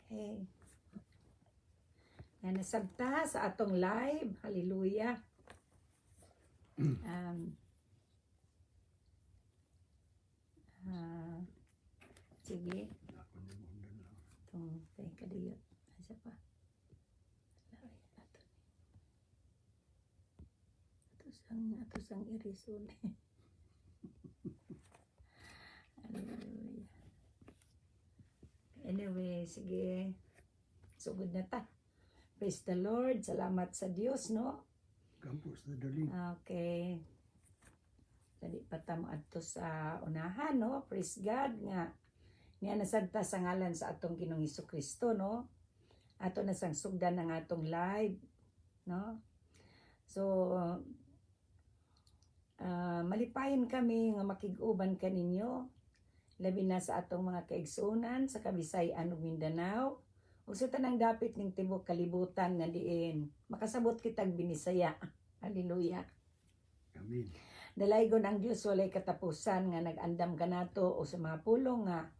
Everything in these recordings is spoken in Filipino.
Okay. Yan nasabta sa atong live. Hallelujah. Sige. Itong kadiyot. Asa pa? Ato sang irisun. Hallelujah. Anyway, sige. Sugod na ta. Praise the Lord. Salamat sa Dios, no? Campus na dali. Okay. Dali pa ta mo adto sa unahan, no? Praise God nga. Niya nasagta sa ngalan sa atong Ginoong Hesukristo, no? Ato na sang sugdan ang atong live, no? So, malipayon kami nga makig-uban kaninyo. Labi na sa atong mga kaigsunan sa Kabisayan ug Mindanao. Ug sa tanang dapit ning tibuok kalibutan nga diin makasabot kitag binisaya. Hallelujah. Amen. Dalaygon ang Dios walay katapusan nga nag-andam kanato o sa mga pulong nga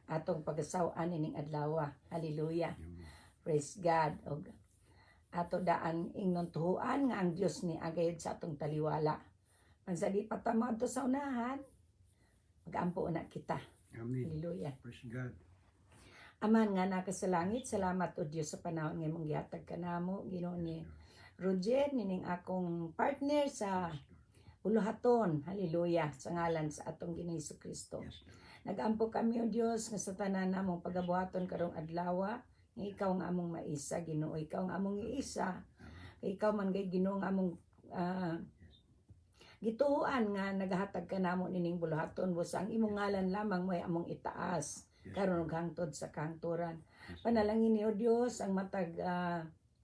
atong pagasaw-an ining adlaw. Hallelujah. Amen. Praise God. Og ato daan ingnon tuhuan nga ang Dios ni agayod sa atong taliwala. Pansa di pa ta moadto sa unahan, mag-ampo na kita. Amen. Hallelujah. Praise God. Aman nga nakasalangit, salamat o Dios sa panahon nga mong gihatag kanamo, Ginoo ni Roger, nining akong partner sa uluhaton. Hallelujah. Sa ngalan sa atong Ginoong Hesukristo. Yes, Lord. Nag-ampo kami o Dios nga sa tanan namong pagabuhaton karong adlaw, nga ikaw nga among maisa, Ginoo, ikaw nga among iisa. Ikaw man gay Ginoo nga among gituuan nga nagahatag kanamo nining buluhaton, busa ang imong ngalan lamang mo'y among itaas karon ug hangtod sa kahangturan. Panalangin ni o Dios ang matag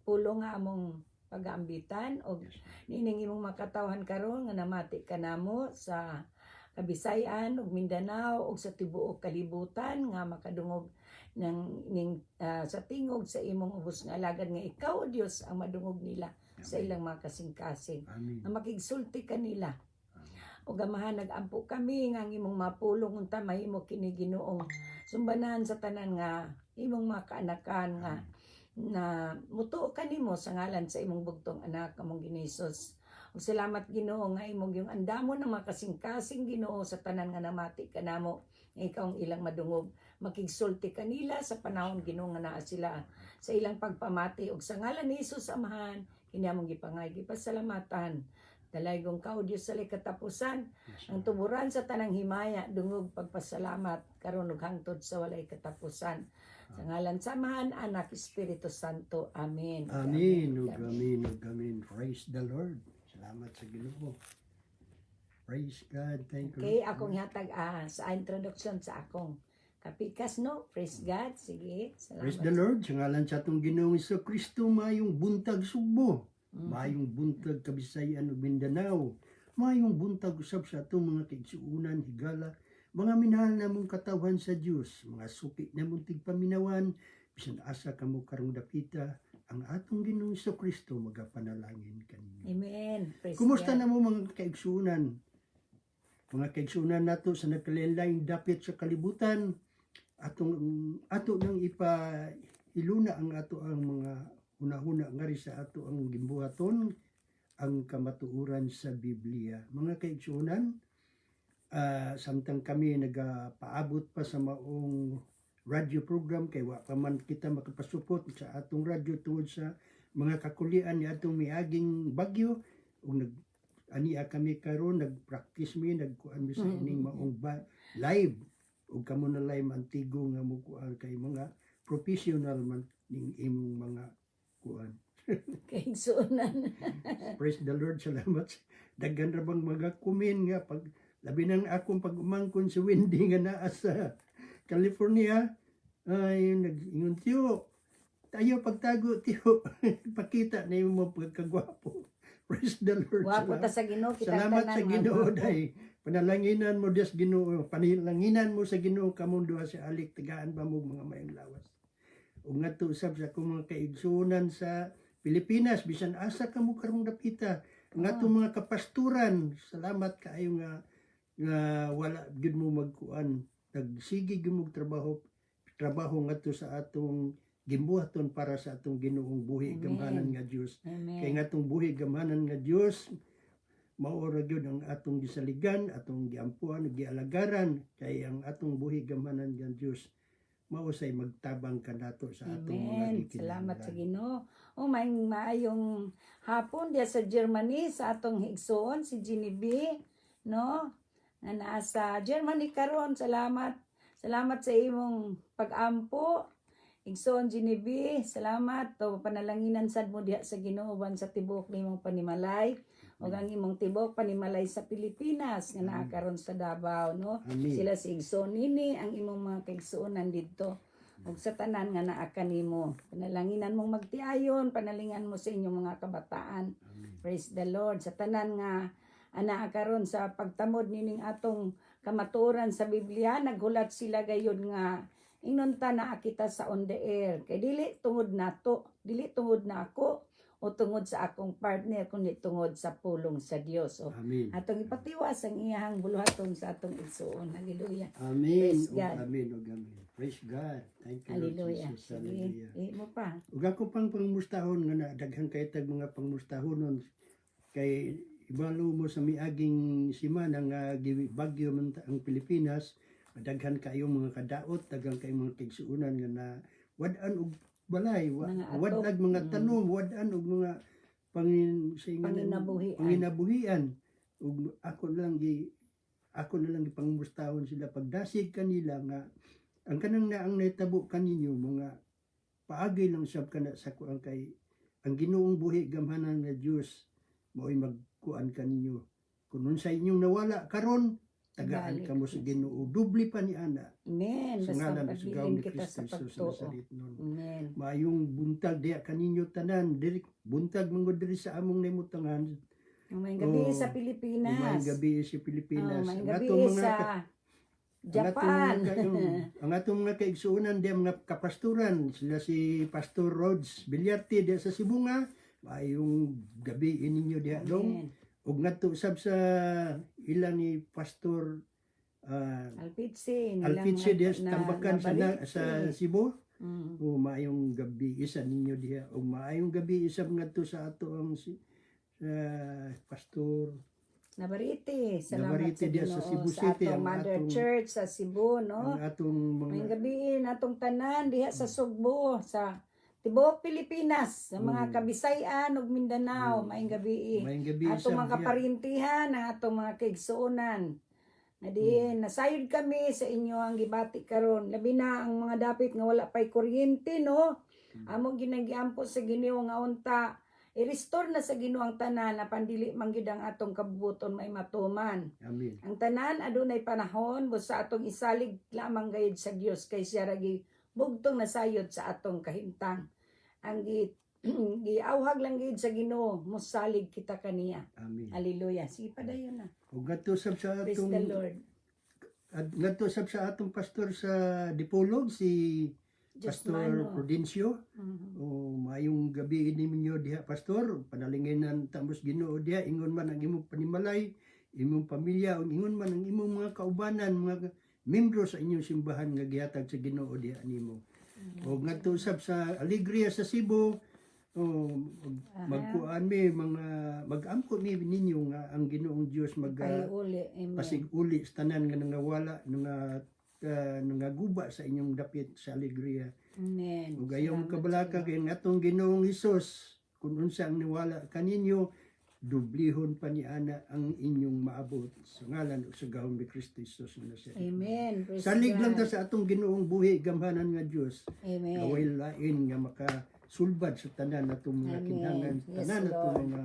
pulong nga among pag-aambitan og nining imong makatawhan karon nga namati kanamo sa Kabisayan ug Mindanao ug sa tibuok kalibutan nga makadungog ning sa tingog sa imong ubos nga alagad nga ikaw o Dios ang madungog nila sa ilang mga kasing-kasing. Amen. Na makigsulti kanila. O gamahan nag-ampo kami nga ang imong mapulong unta mahimo kini Ginoong sumbanan sa tanan nga imong mga kaanakan nga na mutuo kanimo sa ngalan sa imong bugtong anak among Ginoong Hesus. Ug salamat Ginoo nga imong yung andamon ng mga kasing-kasing Ginoo sa tanan nga namati kanamo nga ikaw ang ilang madungog. Makigsulti kanila sa panahon Ginoo nga naa sila sa ilang pagpamati ug sa ngalan ni Hesus Amahan kini among gipangay gipasalamatan. Dalaygong ka o Diyos sa katapusan, ang tuburan sa tanang himaya, dungog pagpasalamat, karon ug hangtod sa walay katapusan. Sa ngalan samahan, Anak, Espiritu Santo. Amen. Amen. Ug amen. Ug amen. Praise the Lord. Salamat sa Ginoo. Praise God. Thank you. Okay, akong hatag sa introduction sa akong kapikas, no? Praise God. Sige, salamat. Praise the Lord. Sa ngalan sa atong Ginoong Hesukristo, mayong buntag Sugbo. Mayong buntag Kabisayan ug Mindanao. Mayong buntag usab sa atong mga kaigsuonan, higala, mga minahal namong katawhan sa Dios, mga suki namong tigpaminawan, bisan asa kamo karong dapita, ang atong Ginoong Hesukristo magapanalangin kaninyo. Amen. Praise Kumusta God. na mo mga kaigsuonan? Mga kaigsuonan nato sa nagkalain-laing dapit sa kalibutan, ato nang iluna ang ato ang mga una-una nga rin sa ato ang gimbuhaton ang kamatuoran sa Biblia. Mga kaigsuonan, samtang kami nagapaabot pa sa maong radio program kay wa pa man kita makapasupot sa atong radio tungod sa mga kakulian ni atong miaging bagyo ug ania kami karon nagpractice mi nagkuan mi sa ining maong live ug kamo na live antigo nga mo kuan kay mga professional man ning imong mga kuan. Kaigsuonan. Praise the Lord. Salamat. Daghan ra bang mga kumin nga pag labi nang akong pag-umangkon si Wendy nga naa sa California ay nag-ingon tiyo tayo pagtago tiyo pakita na yung mga pagkagwapo. Praise the Lord. Wapo ta sa Ginoo kita Salamat sa Ginoo day. Panalanginan mo Dios Ginoo, panalanginan mo sa Ginoo kamong duha sa alik tagaan ba mo mga mayong lawas. Ug ngadto usab sa akong mga kaigsuonan sa Pilipinas bisan asa kamo karong dapita ngadto mga kapasturan. Salamat kaayo nga wala gid mo magkuan nagsige gyud mo trabaho ngadto sa atong gimbuhaton para sa atong Ginoong buhi Amen. gamhanan nga Dios. Amen. Kay nga atong buhi gamhanan nga Dios mao ra gyud ang atong gisaligan, atong giampuan, gialagaran kay ang atong buhi gamhanan nga Dios mao say magtabang kanato sa atong mga Amen. gikinahanglan. Salamat sa Ginoo. O may maayong hapon diya sa Germany sa atong higsoon si Genevieve, no? Na nasa Germany karon. Salamat. Salamat sa imong pag-ampo. Higsoon Genevieve, salamat. To panalanginan sad mo diha sa Ginoo ban sa tibok nimong panimalay. O ang imong tibok panimalay sa Pilipinas nga naa karon sa Davao, no? Amen. Sila si Igsoon nini ang imong mga kaigsuonan dito. Ug sa tanan nga naa kanimo. Panalanginan mong magtiayon, panalingan mo sa inyong mga kabataan. Amen. Praise the Lord. Sa tanan nga ana karon sa pagtamod nining atong kamatuoran sa Biblia, naghulat sila gayud nga ingnon ta naa kita sa on the air. Kay dili tungod nato, dili tungod na ako o tungod sa akong partner kundi tungod sa pulong sa Dios. O Amen. atong ipatiwas ang iyang buluhaton sa atong igsuon. Hallelujah. Amen. Praise ug God. amen ug amen. Praise God. Thank you, Lord Hallelujah. Jesus. Sige, Hallelujah. mo pa. Ug ako pang pangmustahon nga na daghang kay tag mga pangmustahonon kay ibalo mo sa miaging simana nga bagyo man ang Pilipinas, daghan kayo mga kadaot, daghan kayo mga tigsuunan nga na wad-an og balay, Mga atok. wadlag mga tanom, wad-an og mga Panginabuhian. panginabuhian. Ug ako na lang gipangmustahon sila pagdasig kanila nga ang kanang naang naitabo kaninyo mga paagi lang sab kana sa kuan kay ang Ginoong buhi gamhanan nga Dios mao'y magkuan kaninyo kun sa inyong nawala karon tagaan Balik. kamo sa Ginoo dubli pa ni ana Amen. sa Basta ngalan sa pagdiin gawon ni kita Kristo sa Jesus sa pagtuo. Nazaret nun. Amen. Maayong buntag diya kaninyo tanan diri buntag mangod diri sa among namutangan. Umayong gabi Oh, sa Pilipinas. Umayong gabi sa Pilipinas. Umayong Ang gabi atong mga sa Japan. ang atong mga kaigsuonan diya mga kapasturan sila si Pastor Rhodes Bilyarte diya sa Sibunga. Maayong gabi ininyo diya dong. Amen. Ug ngadto usab sa ilang ni Pastor Alpitsi. Alpitse diya sa Tambakan sa Cebu. Mm. O maayong gabi isa ninyo diha. O maayong gabi isa ngadto sa ato ang Pastor Nabariti. Salamat Navarrete sa diya Ginoo sa Cebu sa City, atong ang Mother atong- Church sa Cebu, no? ang atong May mga gabi atong tanan diha sa Sugbo sa tibuok Pilipinas, sa mga Mm. Kabisayan ug Mindanao, Mm. may gabi. maayong gabi isa Atong mga diha. kaparintihan, ang atong mga kaigsuonan. Na diin, nasayod kami sa inyo ang gibati karon. Labi na ang mga dapit nga wala pay kuryente, no? Amo ginagiampo sa Ginoo nga unta. I-restore na sa Ginoo ang tanan na pandili man gyud ang atong kabubuton may matuman. Amen. Ang tanan adunay panahon busa atong isalig lamang gayud sa Dios kay siya ragi bugtong nasayod sa atong kahimtang. Ang giawhag lang gayud sa Ginoo, mosalig kita kaniya. Amen. Hallelujah. Sige padayon na. Ug ngadto sab sa Praise atong the Lord. ngadto sab sa atong pastor sa Dipolog si Just Pastor mano. Prudencio. Mhm. O maayong gabi ninyo diha pastor. Panalinginan tamos Ginoo diha ingon man ang imong panimalay, imong pamilya ug ingon man ang imong mga kaubanan, mga membro sa inyong simbahan nga gihatag sa Ginoo diha nimo. O ngadto usab sa Alegria sa Cebu, magkuan mi mga mag-ampo mi ninyo nga ang Ginoong Dios Kay uli. Amen. pasig uli sa tanan nga nangawala nangaguba sa inyong dapit sa Alegria. Amen. Ug ayong Salamat kabalaka sa kay atong Ginoong Hesus kun unsa ang niwala kaninyo dublihon pa ni ana ang inyong maabot sa ngalan ug sa gahom ni Kristo Jesus nga Iyo. Nazaret. Amen. Praise Salig lang ta God. sa atong Ginoong buhi gamhanan nga Dios. Amen. Naway lain nga makasulbad sa tanan natong mga Amen. kinahanglan, Yes, tanan natong Lord. mga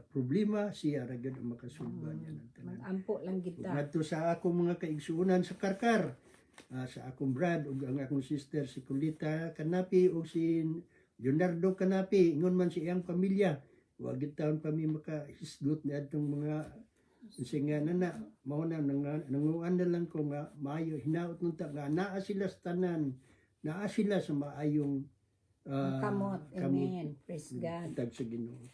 problema siya ra gyud ang makasulbad yan ang tanan. Mag-ampo lang kita. Ngadto sa akong mga kaigsuonan sa Karkar, sa akong brad ug ang akong sister si Kulita Kanapi ug si Leonardo Kanapi, ingon man si iyang pamilya, wa gid taon pa mi makahisgot ni adtong mga singa na mao na nanguan na lang ko nga maayo hinaot nun ta nga naa sila sa tanan, naa sila sa maayong Kamot. Amen. Praise God. Tag sa Ginoo.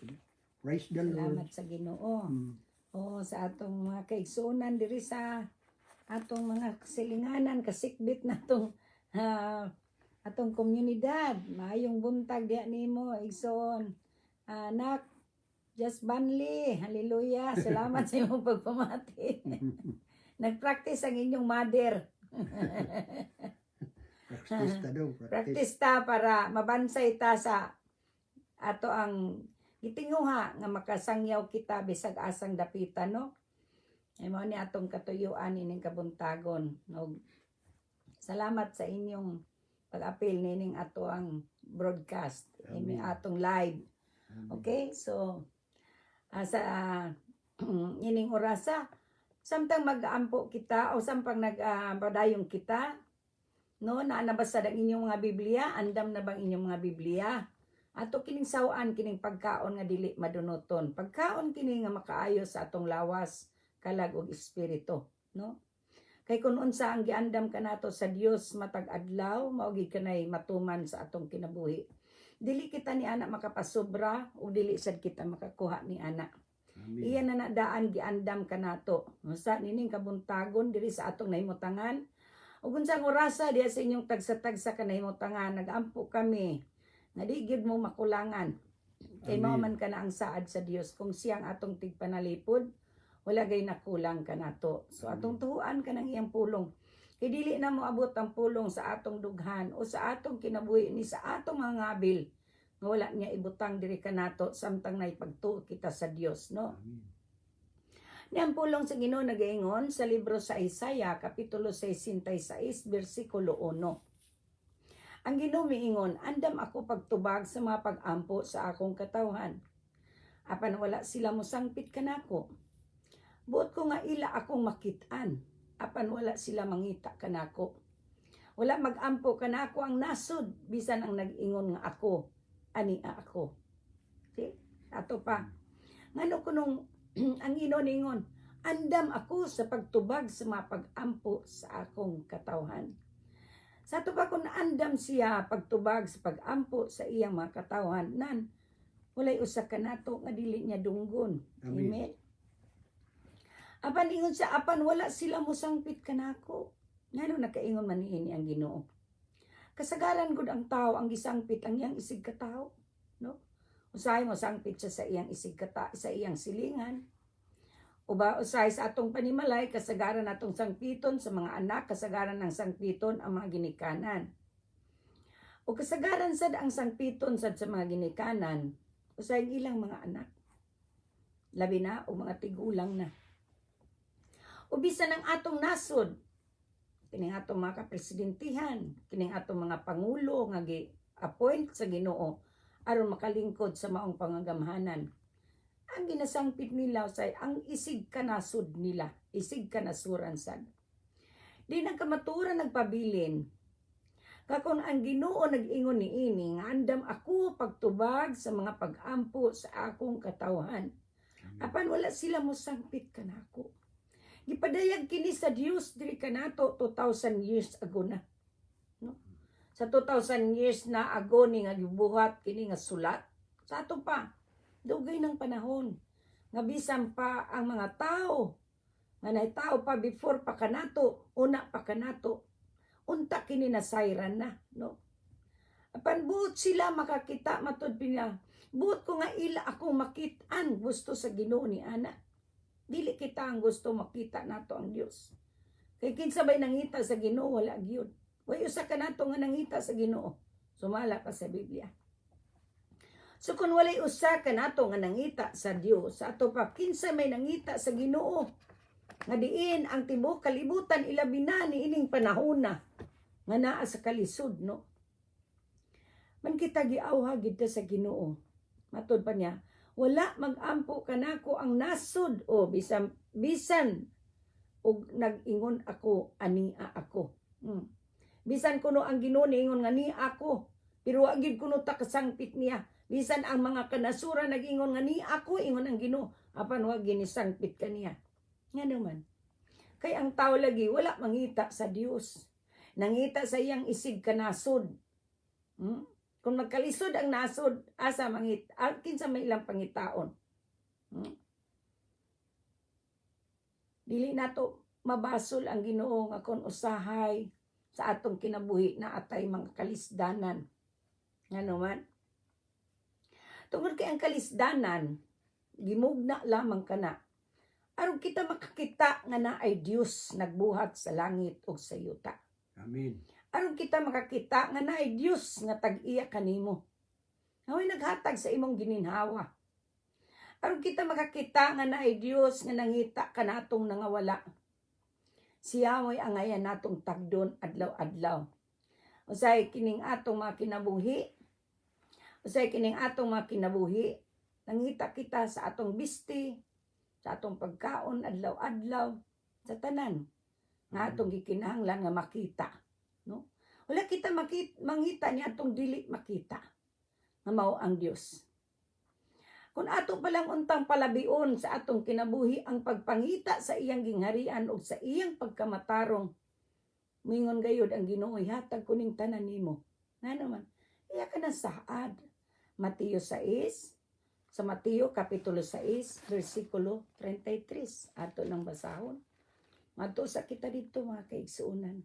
Praise the Lord. Salamat sa Ginoo. Mm. O sa atong mga kaigsuonan diri sa atong mga kasilinganan, kasikbit natong atong komunidad. Maayong buntag diha nimo igsoon. Anak, just Banli, hallelujah. Salamat sa imong pagpamati. Nag-practice ang inyong mother. Practice ta daw. Practice ta para mabansay ta sa ato ang gitinguha nga makasangyaw kita bisag asang dapitan, no? Ay mo ni atong katuyuan ining kabuntagon. No? Salamat sa inyong pag-apil nining ato ang broadcast, ini atong live. Okay? So sa ining orasa samtang mag-aampo kita o sampang nagpadayong kita, no, naanabasa ang inyong mga Biblia, andam na bang inyong mga Biblia? Ato kining sawaan kining pagkaon nga dili madunoton. Pagkaon kini nga makaayo sa atong lawas, kalag ug espiritu, no? Kay kun unsa ang giandam kanato sa Dios matag adlaw, mao gid kanay matuman sa atong kinabuhi. Dili kita ni ana makapasobra ug dili sad kita makakuha ni ana. Iya na nadaan giandam kanato. Sa nining kabuntagon diri sa atong nahimutangan. Ug unsang orasa diha sa inyong tagsa-tagsa kanahimutangan, nag-ampo kami nga di gyud mo makulangan. Kay mao man kana ang saad sa Dios kung siyang atong tigpanalipod, wala gay nakulang kanato. So atong tuhuan kanang iyang pulong. Kay dili na mo abot ang pulong sa atong dughan o sa atong kinabuhi ni sa atong mga ngabil nga wala niya ibutang diri kanato samtang naipagtuo kita sa Dios, no? Ni ang pulong sa Ginoo nagaingon sa libro sa Isaiah kapitulo 66 bersikulo 1. Ang Ginoo miingon, andam ako pagtubag sa mga pag-ampo sa akong katawhan. Apan wala sila mosangpit kanako. Buot ko nga ila akong makit-an. Apan wala sila mangita kanako. Wala mag-ampo kanako ang nasod bisan ang nag-ingon nga ako, ania ako. See? Ato pa. Ngano kunong ang Ginoo ningon, andam ako sa pagtubag sa mga pag-ampo sa akong katawhan. Sa ato pa kung andam siya pagtubag sa pag-ampo sa iyang mga katawhan, nan walay usa kanato nga dili niya dunggon. Amen. Apan ingon siya, apan wala sila mosangpit kanako. Ngano nakaingon man niini ang Ginoo. Kasagaran gud ang tao ang gisangpit ang iyang isig ka tawo, no? Usahay mo sangpit siya sa iyang isig ka sa iyang silingan. Uba usahay sa atong panimalay, kasagaran natong sangpiton sa mga anak, kasagaran ng sangpiton ang mga ginikanan. O kasagaran sad ang sangpiton sad sa mga ginikanan, usahay ilang mga anak. Labi na o mga tigulang na. O bisan ang atong nasod, kining atong mga kapresidentihan, kining atong mga pangulo nga gi-appoint sa Ginoo aron makalingkod sa maong pangagamhanan. Ang ginasangpit nila say ang isig kanasod nila, isig kanasuran sad. Di nagkamaturan nagpabilin. Kakon ang Ginoo nag-ingon niini nga andam ako pagtubag sa mga pag-ampo sa akong katawhan. Apan wala sila mosangpit kanako. Gipadayag kini sa Dios diri kanato 2,000 years ago na. No? Sa 2,000 years na ago ni nga gibuhat kini nga sulat. Sa ato pa dugay ng panahon nga bisan pa ang mga tao nga nahitao pa before pa kanato, una pa kanato, unta kini nasayran na, no? Apan buot sila makakita matud pina, buot ko nga ila akong makit-an gusto sa Ginoo ni ana. Dili kita ang gusto makita nato ang Dios. Kay kinsa bay nangita sa Ginoo wala gyud. Way usa ka nato nga nangita sa Ginoo. Sumala pa sa Biblia. So kung walay usa ka nato nga nangita sa Dios, sa ato pa kinsa may nangita sa Ginoo nga diin ang tibuok kalibutan ilabi na ni ining panahon na nga naa sa kalisod, no? Man kita giawha gid sa Ginoo. Matud pa niya, wala mag-ampo kanako ang nasod o bisan og nag-ingon ako ania ako. Bisan kuno ang Ginoo niingon nga ni ako, pero wa gid kuno ta kasangpit niya. Bisan ang mga kanasura nag-ingon nga ni ako, ingon ang Ginoo, apan wa ginisangpit kaniya. Nga naman. Kay ang tao lagi wala mangita sa Dios. Nangita sa iyang isig kanasod. Kung magkalisod ang nasod, asa mangit, kinsa may ilang pangitaon. Dili nato mabasol ang Ginoo nga kon usahay sa atong kinabuhi na atay mga kalisdanan. Ngano man? Tungod kay ang kalisdanan, gimugna lamang kana. Aron kita makakita nga naay Dios nagbuhat sa langit ug sa yuta. Amen. Aron kita makakita nga naay Dios nga tag-iya kanimo. Naway naghatag sa imong gininhawa. Aron kita makakita nga naay Dios nga nangita kanatong nangawala. Siya mo'y angayan natong tagdon adlaw-adlaw. Usay kining atong mga kinabuhi. Nangita kita sa atong bisti, sa atong pagkaon adlaw-adlaw, sa tanan nga atong gikinahanglan nga makita, no? Wala kita mangita ni atong dili makita nga mao ang Dios. Kung ato palang untang palabion sa atong kinabuhi ang pagpangita sa iyang gingharian o sa iyang pagkamatarong, mingon gayud ang Ginoo, hatag kuning tanan nimo. Nga naman, iya ka na saad. Sa Mateo kapitulo 6, versikulo 33. Ato nang basahon. Mato sa kita dito mga kaigsuunan.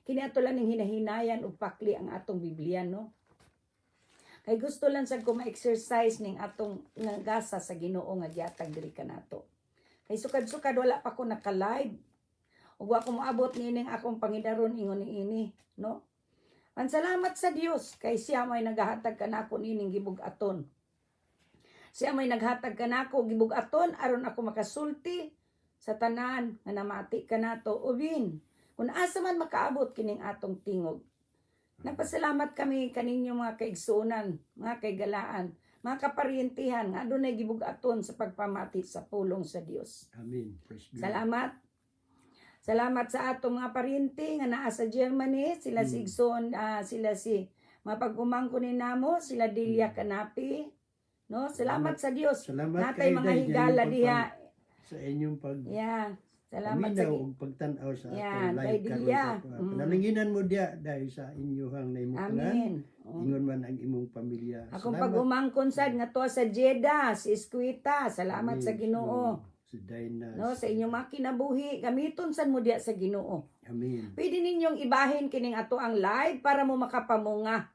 Kini ato lang ning hinahinayan ug pakli ang atong Biblia, no? Kay gusto lang sad ko ma-exercise ning atong gasa sa Ginoo nga gihatag diri kanato. Kay sukad-sukad wala pa ko naka-live. Ug wa ko moabot nining akong pangidaron ingon niini, no? Ang salamat sa Dios kay siya may naghatag kanako nining gibug-aton. Siya may naghatag kanako gibug-aton aron ako makasulti sa tanan nga namati kanato ubin. Kung asa man makaabot kining atong tingog. Nagpasalamat kami kaninyo mga kaigsunan, mga kaigalaan, mga kaparyentihan nga adunay gibug-aton sa pagpamati sa pulong sa Dios. Amen. Praise God. Salamat. Salamat sa atong mga paryente nga naa sa Germany, sila si Igsoon, sila si mapagkumangko ni namo, sila Delia Canapi. No, salamat sa Dios. Salamat Natay kayo, mga Day, higala sa diha. sa inyong Yeah. Salamat sa ug pagtan-aw sa Yan, atong kay live karon Delia. sa panalinginan mo diya dahil sa inyong naimutangan. Amen. Ingon man ang imong pamilya. Akong Salamat. pag-umangkon sad nga to sa Jeddah, si Esquita. Salamat Amen. sa Ginoo. Si Dina. No, sa inyong mga kinabuhi, gamiton sad mo diya sa Ginoo. Amen. Pwede ninyong ibahin kining ato ang live para mo makapamunga.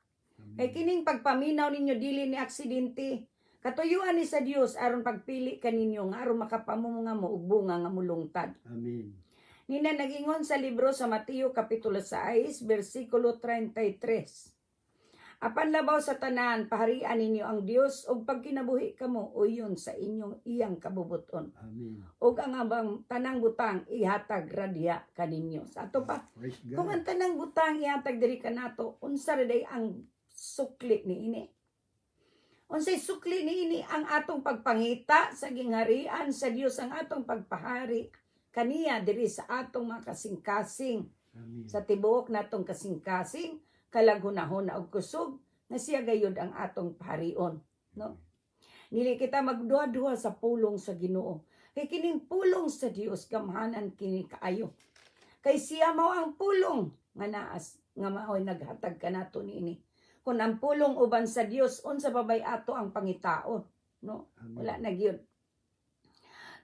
Kay kining pagpaminaw ninyo dili ni aksidente. Katuyuan ni sa Dios aron pagpili kaninyo nga aron makapamunga mo ug bunga nga mulungtad. Amen. Nina nagingon sa libro sa Mateo kapitulo 6 bersikulo 33. Apan labaw sa tanan paharian ninyo ang Dios ug pagkinabuhi kamo uyon sa inyong iyang kabubuton. Amen. Ug ang abang tanang butang ihatag radya kaninyo. Sa ato pa, Praise God. kung ang tanang butang ihatag diri kanato, unsa day ang sukli niini? Unsay sukli niini ang atong pagpangita sa gingharian sa Dios, ang atong pagpahari kaniya diri sa atong mga kasing-kasing. Amen. Sa tibuok natong kasing-kasing, kalaghunahon og kusog nga siya gayud ang atong paharion, no? Nili kita magduha-duha sa pulong sa Ginoo. Kay kining pulong sa Dios gamhanan kini kaayo. Kay siya mao ang pulong nga naas nga maoy naghatag kanato niini. Kung ang pulong uban sa Dios unsa babay ato ang pangitaon, no? Amen. Wala na gyud.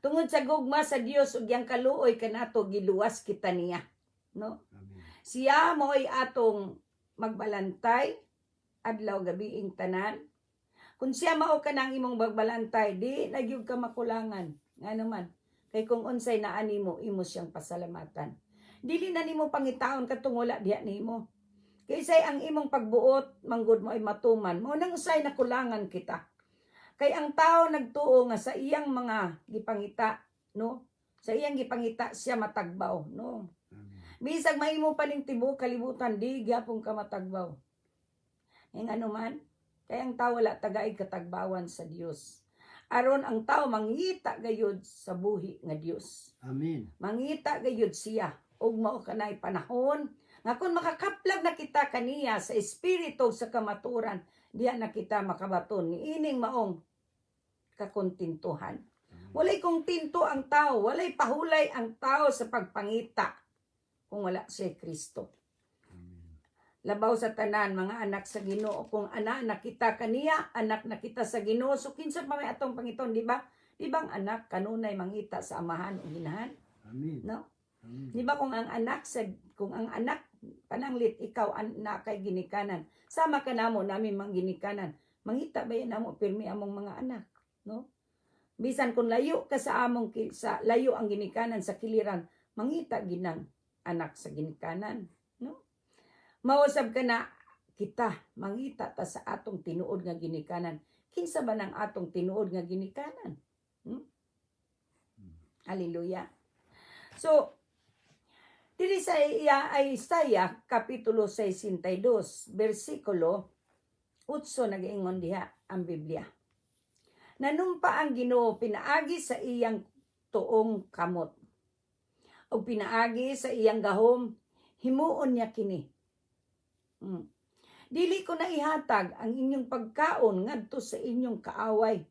Tungod sa gugma sa Dios ug yang kaluoy kanato giluwas kita niya, no? Amen. Siya mo'y atong magbalantay adlaw gabi ing tanan. Kung siya mao kanang imong magbalantay, di nagyug ka makulangan. Nga naman, kay kung unsay naa nimo, imo siyang pasalamatan. Dili na nimo pangitaon katong wala diha nimo. Kaysay ang imong pagbuot manggod mo ay matuman. Mao nang usay nakulangan kita. Kay ang tao nagtuo nga sa iyang mga gipangita, no? Sa iyang gipangita siya matagbaw, no? Amen. Bisag mahimo pa ning tibuok kalibutan, di gyapon ka matagbaw. Ing ano man, kay ang tao wala tagaig katagbawan sa Dios. Aron ang tao mangita gayud sa buhi nga Dios. Amen. Mangita gayud siya ug mao kanay panahon nga kung makakaplag na kita kaniya sa espiritu sa kamaturan, diya na kita makabaton ni ining maong kakontintuhan. Walay kontinto ang tao, walay pahulay ang tao sa pagpangita kung wala si Kristo. Amen. Labaw sa tanan mga anak sa Ginoo, kung anak na kita kaniya, anak na kita sa Ginoo, so kinsa pa may atong pangiton, di ba? Di ba ang anak kanunay mangita sa amahan o ginahan? Amen. No? Amen. Di ba kung ang anak pananglit ikaw na kay ginikanan. Sama ka namo namin mang ginikanan. Mangita ba yan amo pirmi among mga anak, no? Bisan kung layo ka sa among sa layo ang ginikanan sa kiliran, mangita ginang anak sa ginikanan, no? Mausab ka na kita mangita ta sa atong tinuod nga ginikanan. Kinsa ba nang atong tinuod nga ginikanan? Hallelujah. So, diri sa Isaiah kapitulo 62, versikulo 8 nag-ingon diha ang Biblia. Nanumpa ang Ginoo pinaagi sa iyang tuong kamot. O pinaagi sa iyang gahom, himuon niya kini. Dili ko na ihatag ang inyong pagkaon ngadto sa inyong kaaway.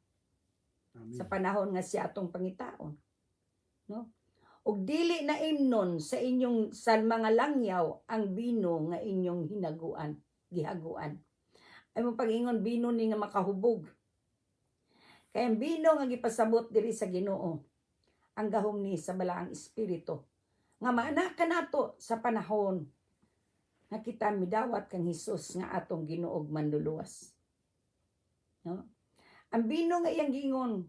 Amen. Sa panahon nga siya atong pangitaon. No? Ug dili na imnon sa inyong sa mga langyaw ang bino nga inyong gihaguan. Ay mo pag-ingon bino ni nga makahubog. Kaya ang bino nga gipasabot diri sa Ginoo ang gahom ni sa balaang espiritu. Nga maana kanato sa panahon nga kita midawat kang Hesus nga atong Ginoo manluluwas. No? Ang bino nga iyang giingon,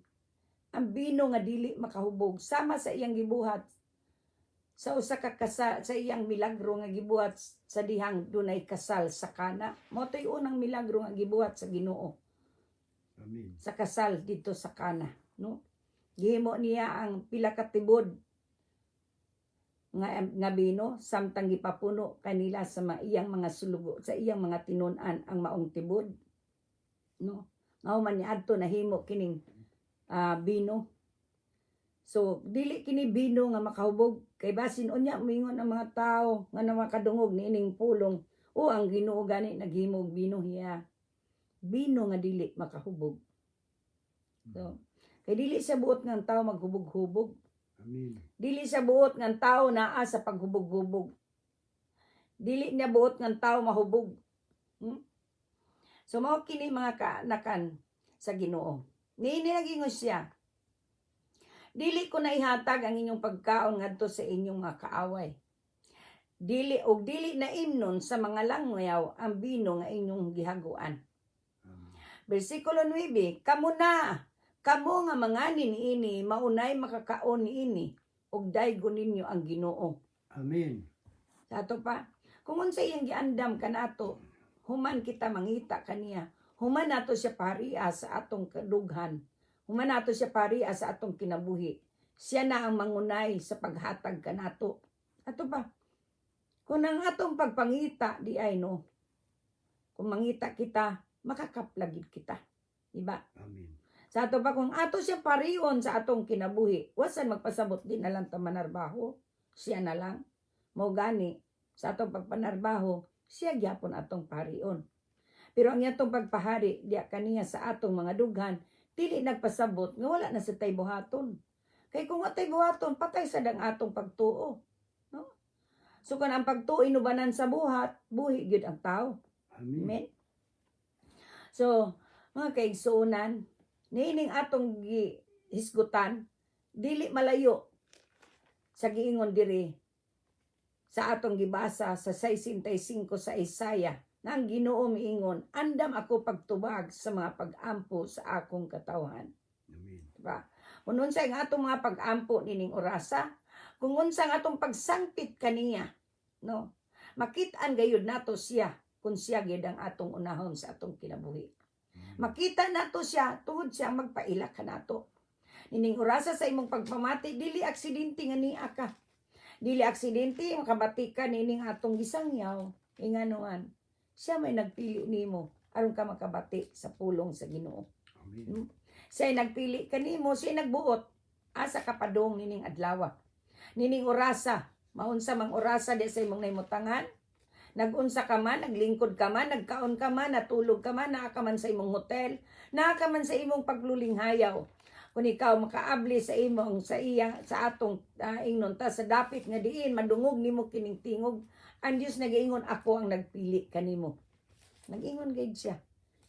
ang bino nga dili makahubog sama sa iyang gibuhat sa usa ka kasal sa iyang milagro nga gibuhat sa dihang dunay kasal sa Kana. Mao toy unang milagro nga gibuhat sa Ginoo. Amen. Sa kasal dito sa Kana, no? Gihimo niya ang pila ka tibod nga bino samtang gipapuno kanila sa iyang mga sulugo, sa iyang mga tinun-an ang maong tibod, no? Ngao man niadto nahimo kining bino. So dili kini bino nga makahubog kay basin unya mingon ang mga tao nga makadungog niining pulong o ang Ginoo gani naghimog bino hiya. Bino nga dili makahubog. So kay dili sa buot nga tao maghubog-hubog. Amen. Dili sa buot nga tao naa sa paghubog-hubog. Dili niya buot nga tao mahubog. So mao kini mga kaanakan sa Ginoo. Niini nagingon siya. Dili ko na ihatag ang inyong pagkaon ngadto sa inyong mga kaaway. Dili na imnon sa mga langyaw ang bino nga inyong gihaguan. Versikulo 9, kamo nga manganin ini maunay makakaon ini ug daygon ninyo ang Ginoo. Amen. Sa ato pa, kung unsa iyang giandam kanato, human kita mangita kaniya. Human nato siya paria sa atong kadughan. Human nato siya paria sa atong kinabuhi. Siya na ang mangunay sa paghatag kanato. Ato pa, kung ang atong pagpangita di ay no, kung mangita kita, makakaplagid kita. Diba? Amen. Sa ato pa, kung ato siya pariyon sa atong kinabuhi, wasan magpasabot din na lang ta manarbaho, siya na lang. Mao gani, sa atong pagpanarbaho, siya gyapon atong pariyon. Pero ang atong pagpahari, diya kaniya sa atong mga dughan, dili nagpasabot nga wala na sa tay buhaton. Kay kung atay buhaton, patay sa dang atong pagtuo. No? So kung ang pagtuo inubanan sa buhat, buhi gyud ang tao. Amen. Amen? So, mga kaigsuunan, niining atong hisgutan, dili malayo sa giingon diri sa atong gibasa sa 65 sa Isaiah, na ang Ginoo miingon, andam ako pagtubag sa mga pag-ampo sa akong katawhan. Amen. Diba? Kung unsa ang atong mga pag-ampo nining orasa, kung unsa ang atong pagsangpit kaniya, no? Makit-an gayud nato siya kung siya gyud ang atong unahon sa atong kinabuhi. Makita nato siya tungod siya magpaila kanato. Nining orasa sa imong pagpamati, dili aksidente nga niya ka. Dili aksidente makabati ka nining atong gisangyaw. Inganuan, siya may nagpili nimo aron ka makabati sa pulong sa Ginoo. Amen. Siya nagpili kanimo, siya nagbuot asa kapadong nining adlaw. Nining orasa, maunsa mang orasa di sa imong naimutangan. Nagunsa ka man, naglingkod ka man, nagkaon ka man, natulog ka man, naa ka man sa imong hotel, naa ka man sa imong paglulinghayaw. Kung ikaw makaabli sa imong sa atong ingnon ta sa dapit nga diin madungog nimo kining tingog, ang Dios nag-ingon ako ang nagpili kanimo. Nag-ingon gid siya.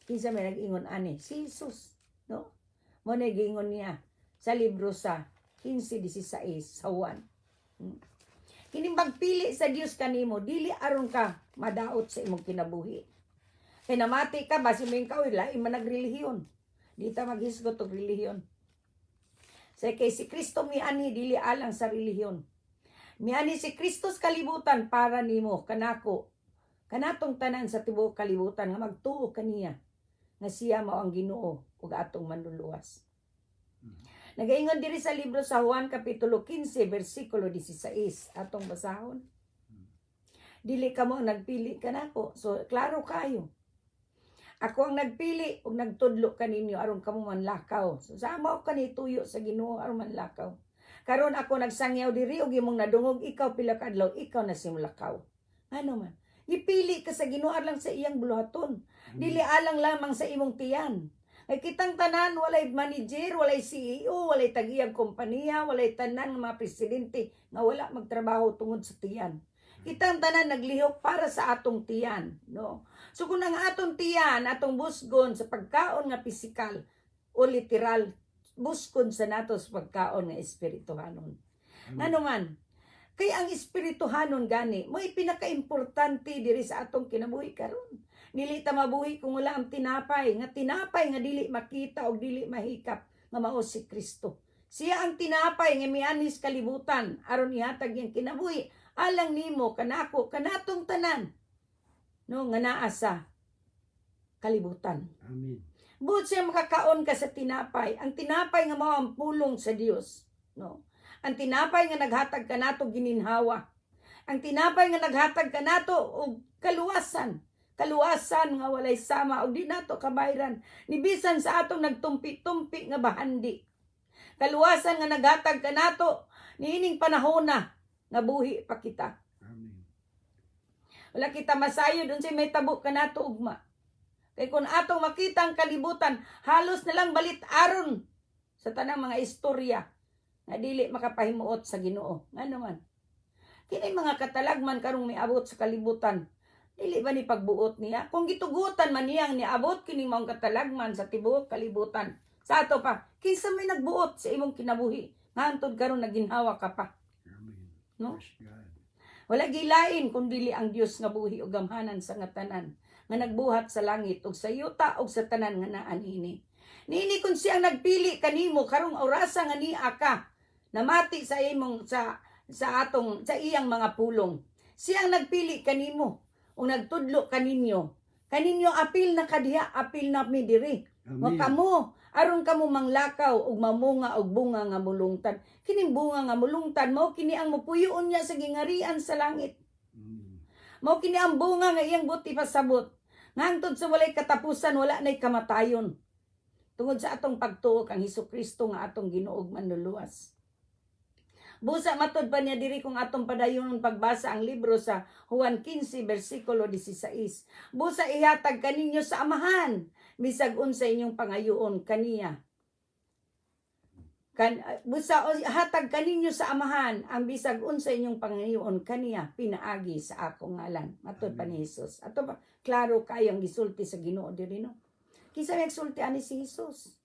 Kinsa may nag-ingon ani? Si Jesus, no? Mo nag-ingon niya sa libro sa 15:16 sa Juan. Kining pagpili sa Dios kanimo, dili aron ka madaot sa imong kinabuhi. Kay namati ka basi mo ikaw lain man nagrelihiyon. Di ta maghisgot og relihiyon. Sa kay si Kristo miani dili alang sa relihiyon. Miani si Kristo sa kalibutan para nimo kanako. Kanatong tanan sa tibuok kalibutan nga magtuo kaniya nga siya mao ang Ginoo ug atong manluluwas. Nagaingon diri sa libro sa Juan kapitulo 15 bersikulo 16 atong basahon. Dili ka mo nagpili kanako. So klaro kayo. Ako ang nagpili ug nagtudlo kaninyo aron kamo manlakaw. So sama ko kani tuyo sa Ginoo aron manlakaw. Karon ako nagsangyaw diri ug imong nadungog ikaw pila ka adlaw ikaw na simulakaw. Ano man? Ipili ka sa Ginoo lang sa iyang buluhaton. Dili alang lamang sa imong tiyan. Ay kitang tanan walay manager, walay CEO, walay tagiyang kompanya, walay tanan mga presidente nga wala magtrabaho tungod sa tiyan. Kitang tanan naglihok para sa atong tiyan, no? So kung ang atong tiyan, atong busgon sa pagkaon nga pisikal o literal, busgon sa nato sa pagkaon nga espirituhanon. Ano man, kay ang espirituhanon gani, mo ipinaka-importante diri sa atong kinabuhi karon. Dili ta mabuhi kung wala ang tinapay nga dili makita o dili mahikap nga mao si Kristo. Siya ang tinapay nga mianis kalibutan aron ihatag yang kinabuhi alang nimo kanako kanatong tanan no nga naa sa kalibutan. Amen. Buot siya makakaon ka sa tinapay. Ang tinapay nga mao ang pulong sa Dios, no. Ang tinapay nga naghatag kanato gininhawa. Ang tinapay nga naghatag kanato og kaluwasan. Kaluwasan nga walay sama og di nato kabayran ni bisan sa atong nagtumpi-tumpi nga bahandi. Kaluwasan nga naghatag kanato niining panahona nga buhi pa kita. Amen. Wala kita masayod unsay may tabo kanato ugma. Kay kung atong makita ang kalibutan, halos na lang balit aron sa tanang mga istorya nga dili makapahimuot sa Ginoo. Ngano man? Kini mga katalagman karong miabot sa kalibutan. Dili ba ni pagbuot niya? Kung gitugutan man niyang niabot kining mga katalagman sa tibuok kalibutan. Sa ato pa, kinsa may nagbuot sa imong kinabuhi? Ngantod karon naginhawa ka pa. Amen. No? Praise God. Wala gilain kun dili ang Dios nga buhi ug gamhanan sa nga tanan nga nagbuhat sa langit ug sa yuta ug sa tanan nga naa niini. Niini kun siyang nagpili kanimo karong orasa nga niya ka namati sa imong sa iyang mga pulong. Siyang nagpili kanimo ug nagtudlo kaninyo. Kaninyo apil na kadiha, apil na mi diri. Wa Amen. kamo aron kamo manglakaw ug mamunga og bunga nga mulungtan. Kining bunga nga mulungtan mao kini ang mapuyoon niya sa gingarian sa langit. Amen. Mao kini ang bunga nga iyang buti pasabot. Ngantod sa walay katapusan wala nay kamatayon. Tungod sa atong pagtuo kang Hesukristo nga atong Ginoo ug manluluwas. Busa matod pa niya diri kung atong padayon pagbasa ang libro sa Juan 15 bersikulo 16. Busa ihatag kaninyo sa amahan bisag unsa inyong pangayoon kaniya. Busa hatag kaninyo sa amahan ang bisag unsa inyong pangayoon kaniya pinaagi sa akong ngalan. Matod pa ni Hesus. Ato ba klaro kayo ang gisulti sa Ginoo diri no? Kinsa nagsulti ani si Hesus?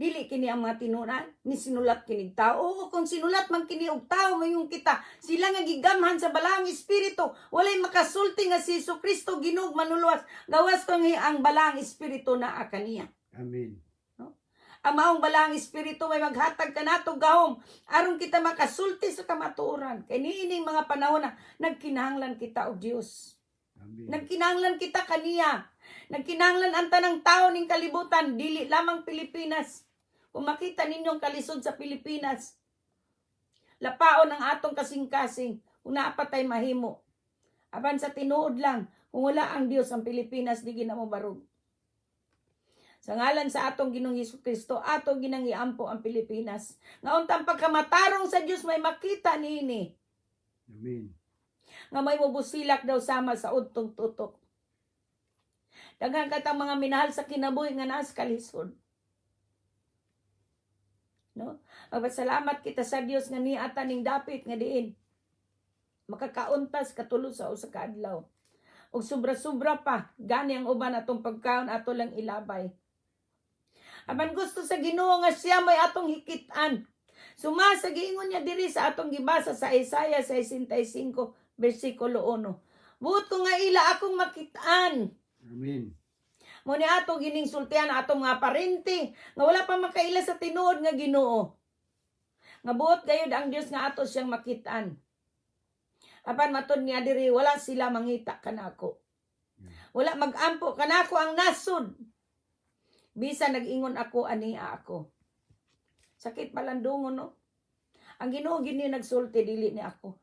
Dili kini ang mga tinunan ni sinulat kini tao. Oo, kung sinulat man kini og tao mayong kita, sila nga gigamhan sa balaang espiritu. Walay makasulti nga si Jesucristo Ginoo manuluwas. Gawas ko nga ang balaang espiritu naa kaniya. Amen. No? Ang maong balaang espiritu may maghatag kanato gahom aron kita makasulti sa kamatuoran. Kay niining mga panahon na nagkinahanglan kita og Dios. Amen. Nagkinahanglan kita kaniya. Nagkinahanglan ang tanang tao ning kalibutan, dili lamang Pilipinas. Kung makita ninyong kalisod sa Pilipinas, lapaon ang atong kasing-kasing, kung naapatay mahimo. Aban sa tinuod lang, kung wala ang Dios ang Pilipinas, di ginamo barog. Sa ngalan sa atong Ginoong Hesukristo, atong ginangiampo ang Pilipinas. Nga untang pagkamatarong sa Dios may makita niini. Amen. Nga may mubusilak daw sama sa udtong tutok. Daghang katang mga minahal sa kinabuhi nga naas kalisod. No? Magpasalamat kita sa Dios nga niata ning dapit nga diin makakauntas katulo sa usa ka adlaw. Ug sobra-sobra pa gani ang uban atong pagkaon ato lang ilabay. Aban gusto sa Ginoo nga siya may atong hikitan. Sumasa giingon niya diri sa atong gibasa sa Isaiah 65 bersikulo 1. Buot ko nga ila akong makitaan. Amen. Mo ni ato gining sultihan atong mga parente nga wala pa makaila sa tinuod nga Ginoo. Nga buot gayud ang Dios nga ato siyang makitaan. Apan matud niya diri wala sila mangita kanako. Wala magampo kanako ang nasod. Bisan nag-ingon ako ania ako. Sakit palandungon no. Ang Ginoo gini nagsulti dili ni ako.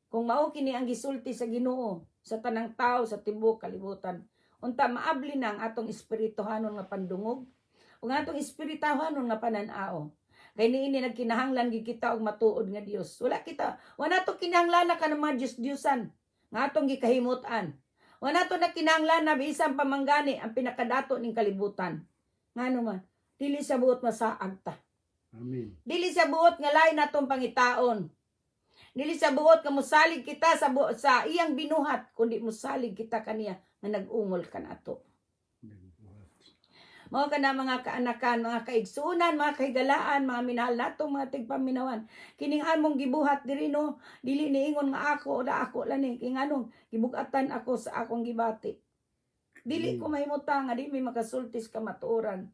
Kung mao kini ang gisulti sa Ginoo sa tanang tao sa tibuok kalibutan, unta maabli na ang atong espirituhanon nga pandungog ug atong espirituhanon nga pananao. Kay niini nagkinahanglan gid kita og matuod nga Dios. Wala to kinahanglan na kanang mga Dios-Diosan nga atong gikahimutan. Wala to na kinahanglan na bisan pamanggani ang pinakadato ning kalibutan. Ngano man, dili sa buot masaag ta. Amen. Dili sa buot nga lain natong pangitaon. Dili sa buot nga mosalig kita sa iyang binuhat, kundi mosalig kita kaniya nga nag-ungol kanato. Mao kana mga kaanakan, mga kaigsunan, mga kahigalaan, mga minahal natong mga tigpaminawan. Kining among gibuhat diri no, dili niingon nga ako da ako lani king anong gibugatan ako sa akong gibati. Dili ko mahimuta nga di may makasultis ka matuoran.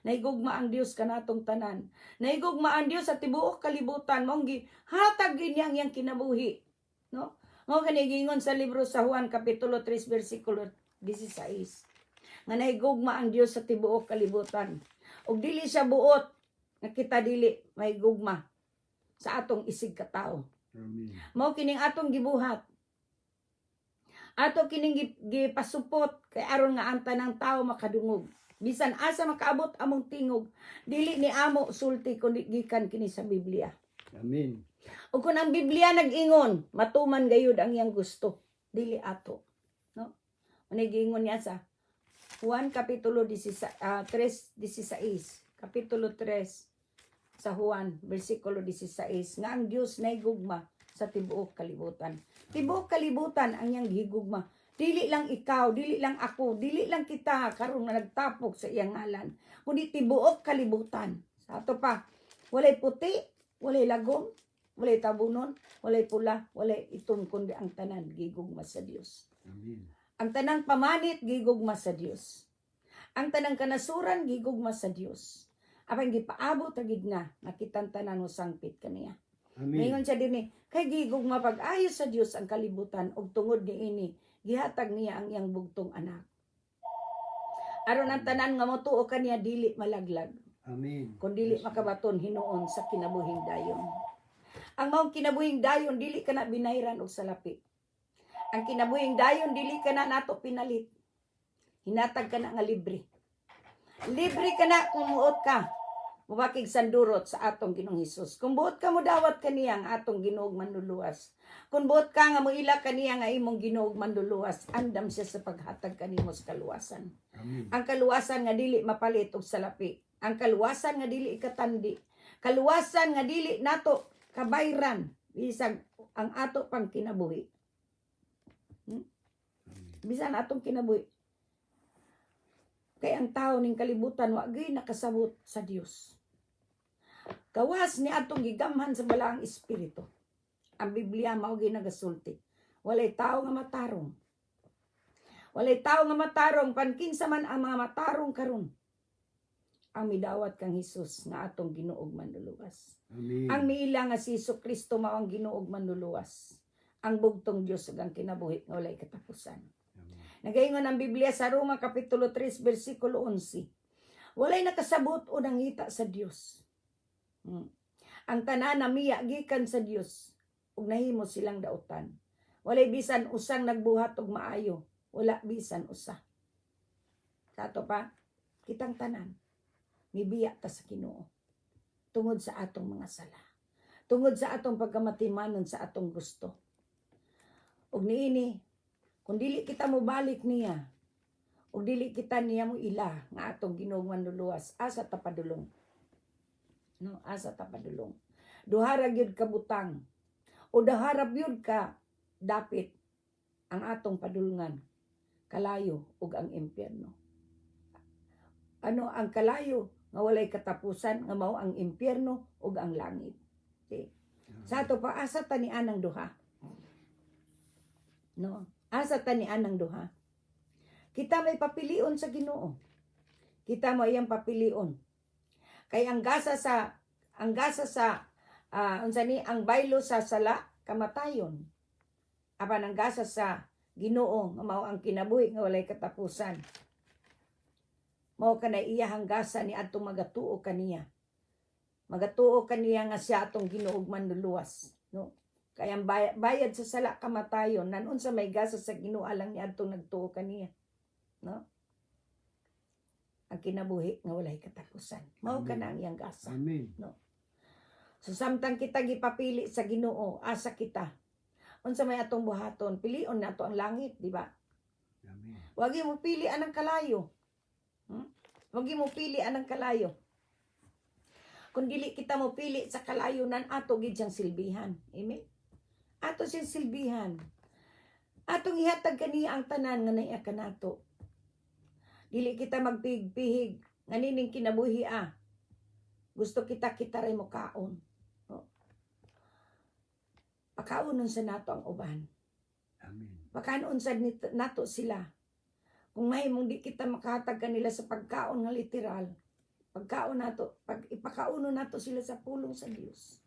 Naigugma ang Dios kanatong tanan. Naigugma ang Dios sa tibuok kalibutan mong gihatag ganyang yang kinabuhi. No? Mao kani gingon sa libro sa Juan kapitulo 3 bersikulo 16. Nga naigugma ang Dios sa tibuok kalibutan. Ug dili siya buot nga kita dili maigugma sa atong isig katao. Amen. Mao kining atong gibuhat. Ato kining gipasupot kay aron nga ang tanang tao makadungog. Bisan asa makaabot among tingog, dili ni amo sulti kundi gikan kini sa Biblia. Amen. Ug kun ang Biblia nag-ingon, matuman gayud ang iyang gusto, dili ato. No? Ani giingon niya sa Juan kapitulo 3:16, kapitulo 3 sa Juan bersikulo 16 nga ang Dios naigugma sa tibuok kalibutan. Tibuok kalibutan ang iyang gihigugma. Dili lang ikaw, dili lang ako, dili lang kita karon nga nagtapok sa iyang ngalan, kundi tibuok kalibutan. Sa ato pa, walay puti, walay lagom, walay tabunon, walay pula, walay itom, kundi ang tanan gigugma sa Dios. Amen. Ang tanang pamanit gigugma sa Dios. Ang tanang kanasuran gigugma sa Dios. Apang gipaabot tagid na nakitang tanan mo sangpit kaniya. Amen. Mayon siya dinhi, kay gigugma pag-ayos sa Dios ang kalibutan ug tungod niini gihatag niya ang iyang bugtong anak. Aron ang tanan nga motuo kaniya dili malaglag. Amen. Kung dili makabaton hinuon sa kinabuhing dayon. Ang maong kinabuhing dayon dili kana binayran og salapi. Ang kinabuhing dayon dili kana nato pinalit. Hinatag kana nga libre. Libre kana kung muot ka. Mubakig sandurot sa atong Ginoong Hesus. Kung buot ka mo dawat kaniya ang atong Ginoog manluluwas. Kung buot ka nga mo ila kaniya nga imong Ginoog manluluwas, andam siya sa paghatag kanimo sa kaluwasan. Amen. Ang kaluwasan nga dili mapalit og salapi. Ang kaluwasan nga dili ikatandi. Kaluwasan nga dili nato kabayran bisag ang ato pang kinabuhi. Bisan atong kinabuhi. Kay ang tao ning kalibutan wa gyud nakasabot sa Dios. Gawas ni atong gigamhan sa balaang espiritu. Ang Biblia mao gyud nagasulti. Walay tao nga matarong. Walay tao nga matarong pankinsa man ang mga matarong karon. Ang midawat kang Hesus nga atong Ginuog manluluwas. Amen. Ang miila nga si Kristo mao ang Ginuog manluluwas. Ang bugtong Dios ug ang kinabuhi nga walay katapusan. Nagaingon ang Biblia sa Roma kapitulo 3 bersikulo 11. Walay nakasabot o nangita sa Dios. Ang tanan namiya gikan sa Dios ug nahimo silang dautan. Walay bisan usang nagbuhat og maayo, wala bisan usa. Kato pa, kitang tanan mibiya ta sa Ginoo tungod sa atong mga sala. Tungod sa atong pagkamatimanon sa atong gusto. Ug niini kung dili kita mo balik niya, o dili kita niya mo ila, nga atong Ginoong manluluwas, asa tapadulong. No, asa tapadulong. Duharag yun ka butang, o daharap yun ka dapit, ang atong padulungan, kalayo, ug ang impyerno. Ano ang kalayo, nga walay katapusan, nga mao ang impyerno ug ang langit. Okay. Sa ato pa asa tanian ang duha. No? Asa tanian ang duha. Kita may papilion sa Ginoo. Kita mo iyang papilion. Kay ang gasa sa ang baylo sa sala kamatayon. Apan ang gasa sa Ginoo nga mao ang kinabuhi nga walay katapusan. Mao kanay iyahang gasa ni adtong magatuo kaniya. Magatuo kaniya nga siya atong Ginoo manluluwas, no? Kaya ang bayad sa sala kamatayon nanon sa may gasa sa Ginoo alang ni adtong nagtuo kaniya, no? Ang kinabuhi nga walay katapusan. Mao kana ang iyang gasa. Amen. No. So samtang kita gipapili sa Ginoo, asa kita. Unsa may atong buhaton, pilion nato ang langit, di ba? Amen. Wagi mo pili anang kalayo. Wagi mo pili anang kalayo. Kung dili kita mo pili sa kalayunan, ato gid siyang silbihan. Amen? Ato siyang silbihan. Atong ihatag kaniya ang tanan nga naiya kanato. Dili kita magpihig-pihig nga nining kinabuhi Gusto kita ray mo kaon. No? Pakaunon sa nato ang uban. Amen. Pakaunon sa nato sila. Kung mahimong di kita makahatag kanila sa pagkaon nga literal, pagkaon nato, ipakauno nato sila sa pulong sa Dios.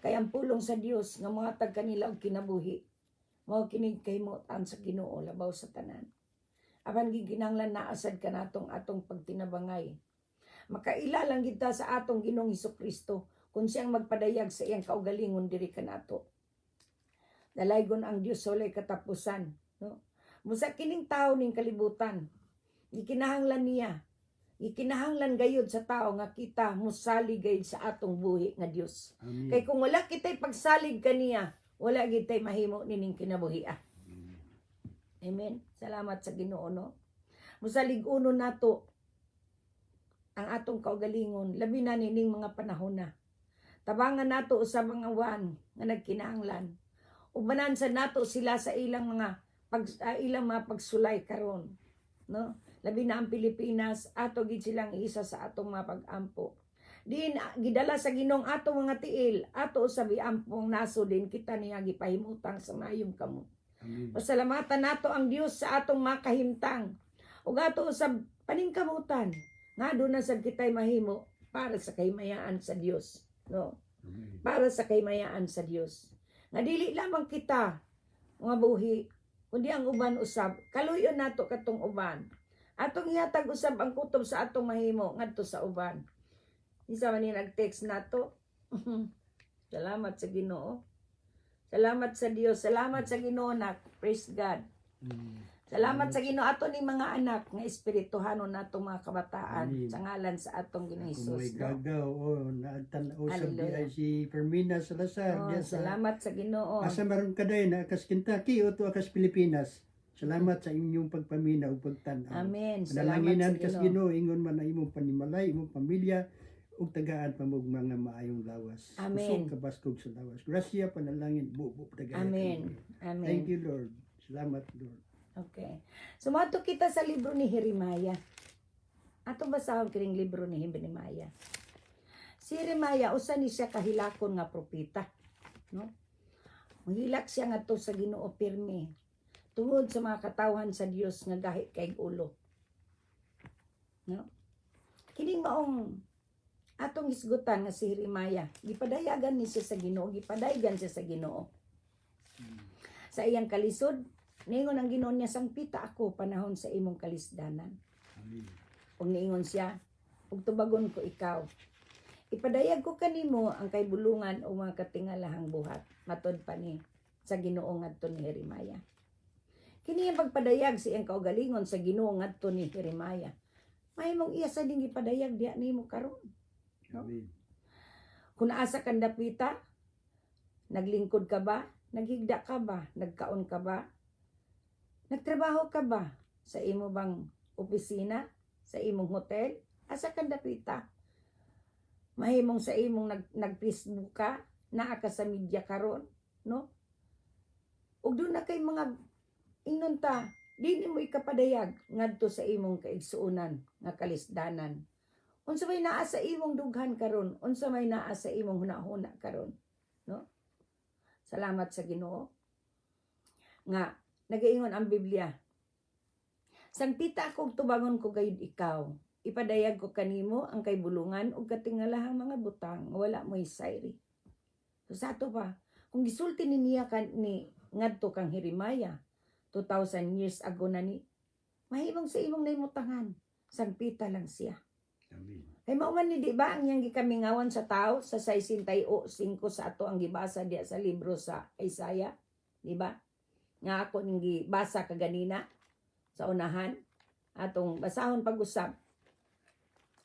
Kaya ang pulong sa Dios nga mohatag kanila og kinabuhi, mao kining kahimutan sa Ginoo labaw sa tanan. Apan giginanglan naasad kanatong atong pagtinabangay. Makailalang kita sa atong Ginoong Hesukristo kung siyang magpadayag sa iyang kaugalingon diri kanato. Dalaygon ang Dios walay katapusan, no? Musa kining tawo ning kalibutan, gikinahanglan niya, gikinahanglan gayud sa tao nga kita musali gayud sa atong buhi nga Dios. Amen. Kay kung wala kitay pagsalig kaniya, wala gid tay mahimo nining kinabuhi. Amen. Salamat sa Ginoo, no? Musalig-unon nato ang atong kaugalingon, labi na nining mga panahon na. Tabangan nato usab mga wan nga nagkinahanglan. Ubanan sa nato sila sa ilang mga pagsulay karon, no? Labi na ang Pilipinas, ato gid silang isa sa atong mga pag-ampo. Din gidala sa Ginoong atong mga tiil, ato usab iampong naso din kita niya gipahimutang sa mayong kamo. Amen. Pasalamatan nato ang Dios sa atong mga kahimtang. Ug ato usab paningkamutan nga doon na sad kitay mahimo para sa kahimayaan sa Dios, no? Amen. Para sa kahimayaan sa Dios. Nga dili lamang kita mga buhi, kundi ang uban usab. Kaluyon nato katong uban. Atong ihatag usab ang kutob sa atong mahimo ngadto sa uban. Isa man ni nag-text nato. Salamat sa Ginoo. Salamat sa Dios. Salamat sa Ginoo nak. Praise God. Salamat sa Ginoo ato ni mga anak nga espirituhanon natong mga kabataan. Amen. Sa ngalan sa atong Ginoong Kung may Hesus. No? gagaw, naagtanaw sa Hallelujah. BIC Fermina Salazar. Oh, diya sa salamat sa Ginoo. asa maron kaday na akas Kentucky o to akas Pilipinas. Salamat sa inyong pagpamina o pagtanaw. Amen. Salamat Nalanginan sa kas Ginoo. Ginoo ingon man na imong panimalay, imong pamilya ug tagaan pa mo mga maayong lawas. Amen. Kusog kabaskog sa lawas. Grasya panalangin bubo tagayan. Amen. Amen. Thank you Lord. Salamat Lord. Okay. Sumato kita sa libro ni Jeremiah. Ato basahon kining libro ni Jeremiah. Si Jeremiah usa ni siya kahilakon nga propeta, no? Mahilak siya ngadto sa Ginoo pirmi tungod sa mga katawhan sa Dios nga gahi kay ulo. No? Kining maong atong isgutan nga si Jeremiah, gipadayagan ni siya sa Ginoo, gipadayagan siya sa Ginoo. Sa iyang kalisod, niingon ang Ginoo niya, sangpita ako panahon sa imong kalisdanan. Amen. Ug niingon siya, ug tubagon ko ikaw. Ipadayag ko kanimo ang kaybulungan o mga katingalahang buhat. Matod pa ni sa Ginoo ngadto ni Jeremiah. Kini ang pagpadayag sa iyang kaugalingon sa Ginoo ngadto ni Jeremiah. Mahimong iya sa ding ipadayag diha nimo karon. Amen. Kung asa kang dapita, naglingkod ka ba? Naghigda ka ba? Nagkaon ka ba? Nagtrabaho ka ba? Sa imo bang opisina? Sa imong hotel? Asa kang dapita? Mahimong sa imong nag-Facebook ka? Naa ka sa media karon, no? Ug doon na kay mga ingnon ta, di mo ikapadayag ngadto sa imong kaigsuonan nga kalisdanan. Unsa may naa sa imong dughan karon? Unsa may naa sa imong hunahuna karon? No? Salamat sa Ginoo. Nga nagaingon ang Biblia. Sangpita akong tubangon ko gayud ikaw. Ipadayag ko kanimo ang kay bulungan ug katingalahang mga butang wala mo hisayri. So sa ato pa, kung gisulti ni niya ni ngadto kang Jeremiah 2000 years ago na ni, mahimong sa imong naimutangan. Sangpita lang siya. Amen. Kay mao man ni di ba ang yang gikamingawan sa tao sa 65 sa ato ang gibasa diya sa libro sa Isaiah, di ba? Nga ako ning gibasa kaganina sa unahan atong basahon pag-usab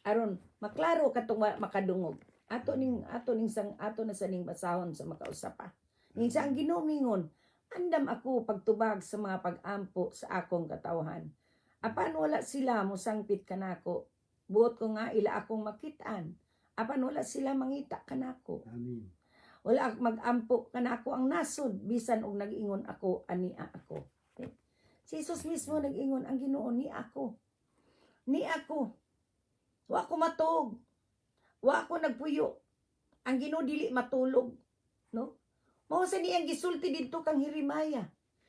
aron maklaro katong makadungog. Ato na sa ning basahon sa makausap pa. Ning sa ang Ginoo mingon, andam ako pagtubag sa mga pag-ampo sa akong katawhan. Apan wala sila mosangpit kanako. Buot ko nga ila akong makitaan. Apan wala sila mangita kanako. Amen. Wala magampo kanako ang nasod bisan og nag-ingon ako ania ako. Okay? Si Jesus mismo nag-ingon ang Ginoo ni ako. Ni ako. Wa ko matug. Wa ko nagpuyo. Ang Ginoo dili matulog, no? Mao sa niyang gisulti didto kang Jeremiah.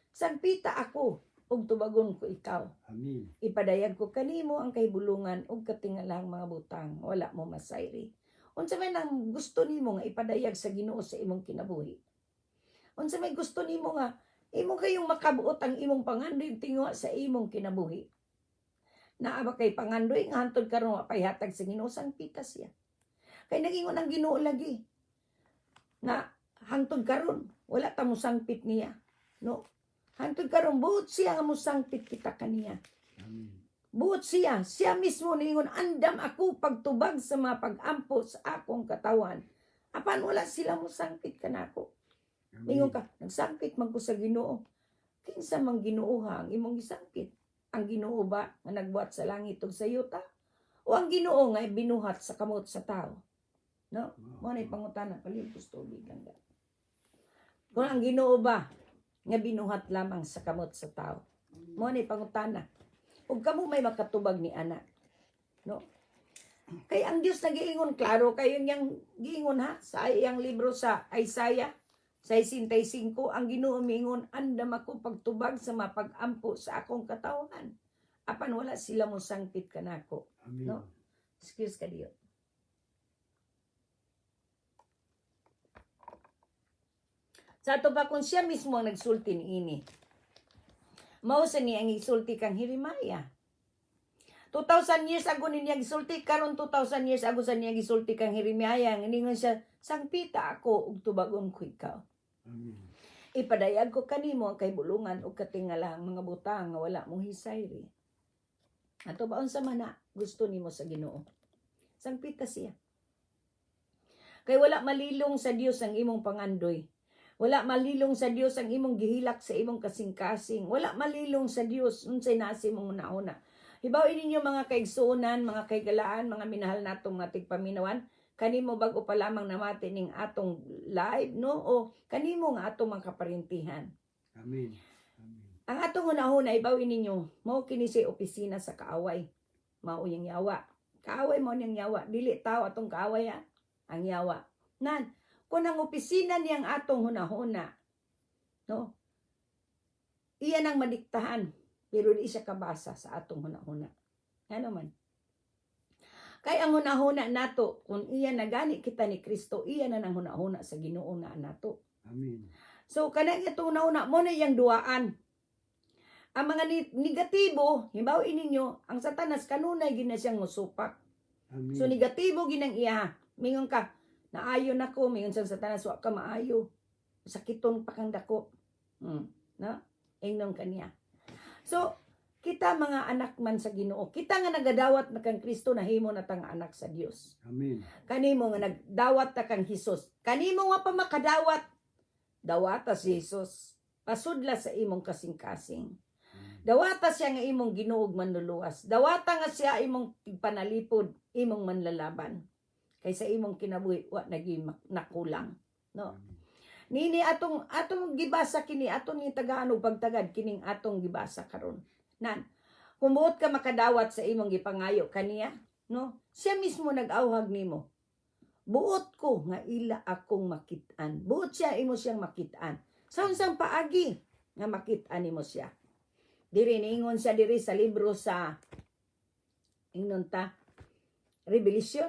Sangpita ako ug tubagon ko ikaw. Amen. Ipadayag ko kanimo ang kahibulungan ug katingalahang mga butang wala mo masayri. Unsa man ang gusto nimo nga ipadayag sa Ginoo sa imong kinabuhi? Unsa may gusto nimo nga imo kayong makabuot ang imong pangandoy tingwa sa imong kinabuhi? Naa ba kay pangandoy nga hantod karon mapayhatag sa Ginoo sangpita siya. Kay nagingon ang Ginoo lagi na hantod karon wala ta mo sangpit niya, no? Hantod karon buot siya nga mosangpit kita kaniya. Amen. Buot siya mismo ningon andam ako pagtubag sa mga pag-ampo sa akong katawan. Apan wala sila mosangpit kanako. Ningon ka, nagsangpit man ko sa Ginoo. Kinsa man Ginooha ang imong gisangpit? Ang Ginoo ba nga nagbuhat sa langit ug sa yuta? O ang Ginoo nga binuhat sa kamot sa tao? No? Mo na pangutana palimpos tubig lang. Kung ang Ginoo ba nga binuhat lamang sa kamot sa tao? Mo na pangutana. Ug kamo may makatubag ni ana. No? Kay ang Dios nagiingon klaro kayo yang giingon ha sa iyang libro sa Isaiah 65 ang Ginoo mingon andam ako pagtubag sa mapag-ampo sa akong katawhan. Apan wala sila mo sangpit kanako. Amen. No? Excuse ka diyo. Sa ato pa kung siya mismo ang nagsulti niini. Mao sa niya ang isulti kang Jeremiah. 2,000 years ago niya gisulti karon 2,000 years ago sa niya gisulti kang Jeremiah ningon siya sangpita ako ug tubagon ko ikaw. Amen. Ipadayag ko kanimo ang kahibulungan ug katingalahang mga butang nga wala mong hisayri. Ato ba unsa man na gusto nimo sa Ginoo? Sangpita siya. Kay wala malilong sa Dios ang imong pangandoy. Wala malilong sa Dios ang imong gihilak sa imong kasing-kasing. Wala malilong sa Dios unsay naa sa imong una-una. Hibaw ninyo mga kaigsuonan, mga kaigalaan, mga minahal natong mga tigpaminawan, kanimo bago pa lamang namati ning atong live, no? O kanimo nga atong mga kaparintihan. Amen. Amen. Ang atong una-una, hibaw ninyo, mao kini si opisina sa kaaway. Mao yang yawa. Kaaway mo niyang yawa. Dili tao atong kaaway ha? Ang yawa. Nan, kung ang opisina niyang atong hunahuna, no? Iyan ang madiktahan, pero di siya kabasa sa atong hunahuna. Ano man? Kay ang hunahuna nato, kung iyan na gani kita ni Kristo, iyan na nang hunahuna sa Ginoo na nato. Amen. So, kanang itong hunahuna, mo na iyang duaan. Ang mga negatibo, hibaw ininyo, ang Satanas kanunay gina siyang musupak. Amen. So, negatibo ginang iya. Mingon ka, naayo na ko, mingon sa Satanas, wa ka maayo. Sakiton pa kang dako. No? Ingnon kaniya. So, kita mga anak man sa Ginoo. Kita nga nagadawat na kang Kristo, nahimo na tang anak sa Dios. Amen. Kanimo nga nagdawat ta kang Hesus. Kanimo nga pa makadawat. Dawata si Hesus. Pasudla sa imong kasing-kasing. Dawata siya nga imong ginuog manluluwas. Dawata nga siya imong panalipod, imong manlalaban. Kaysa imong kinabuhi, wa naging nakulang. No? Nini atong gibasa kini, atong ni tagaan og pagtagad kining atong gibasa karon. Nan, kumuot ka makadawat sa imong gipangayo kaniya, No? Siya mismo nag-awhag nimo. Buot ko nga ila akong makitaan. Buot siya imo siyang makitaan. Sa unsang paagi nga makitaan nimo siya. Diri niingon siya diri sa libro sa ingnon ta Revelation.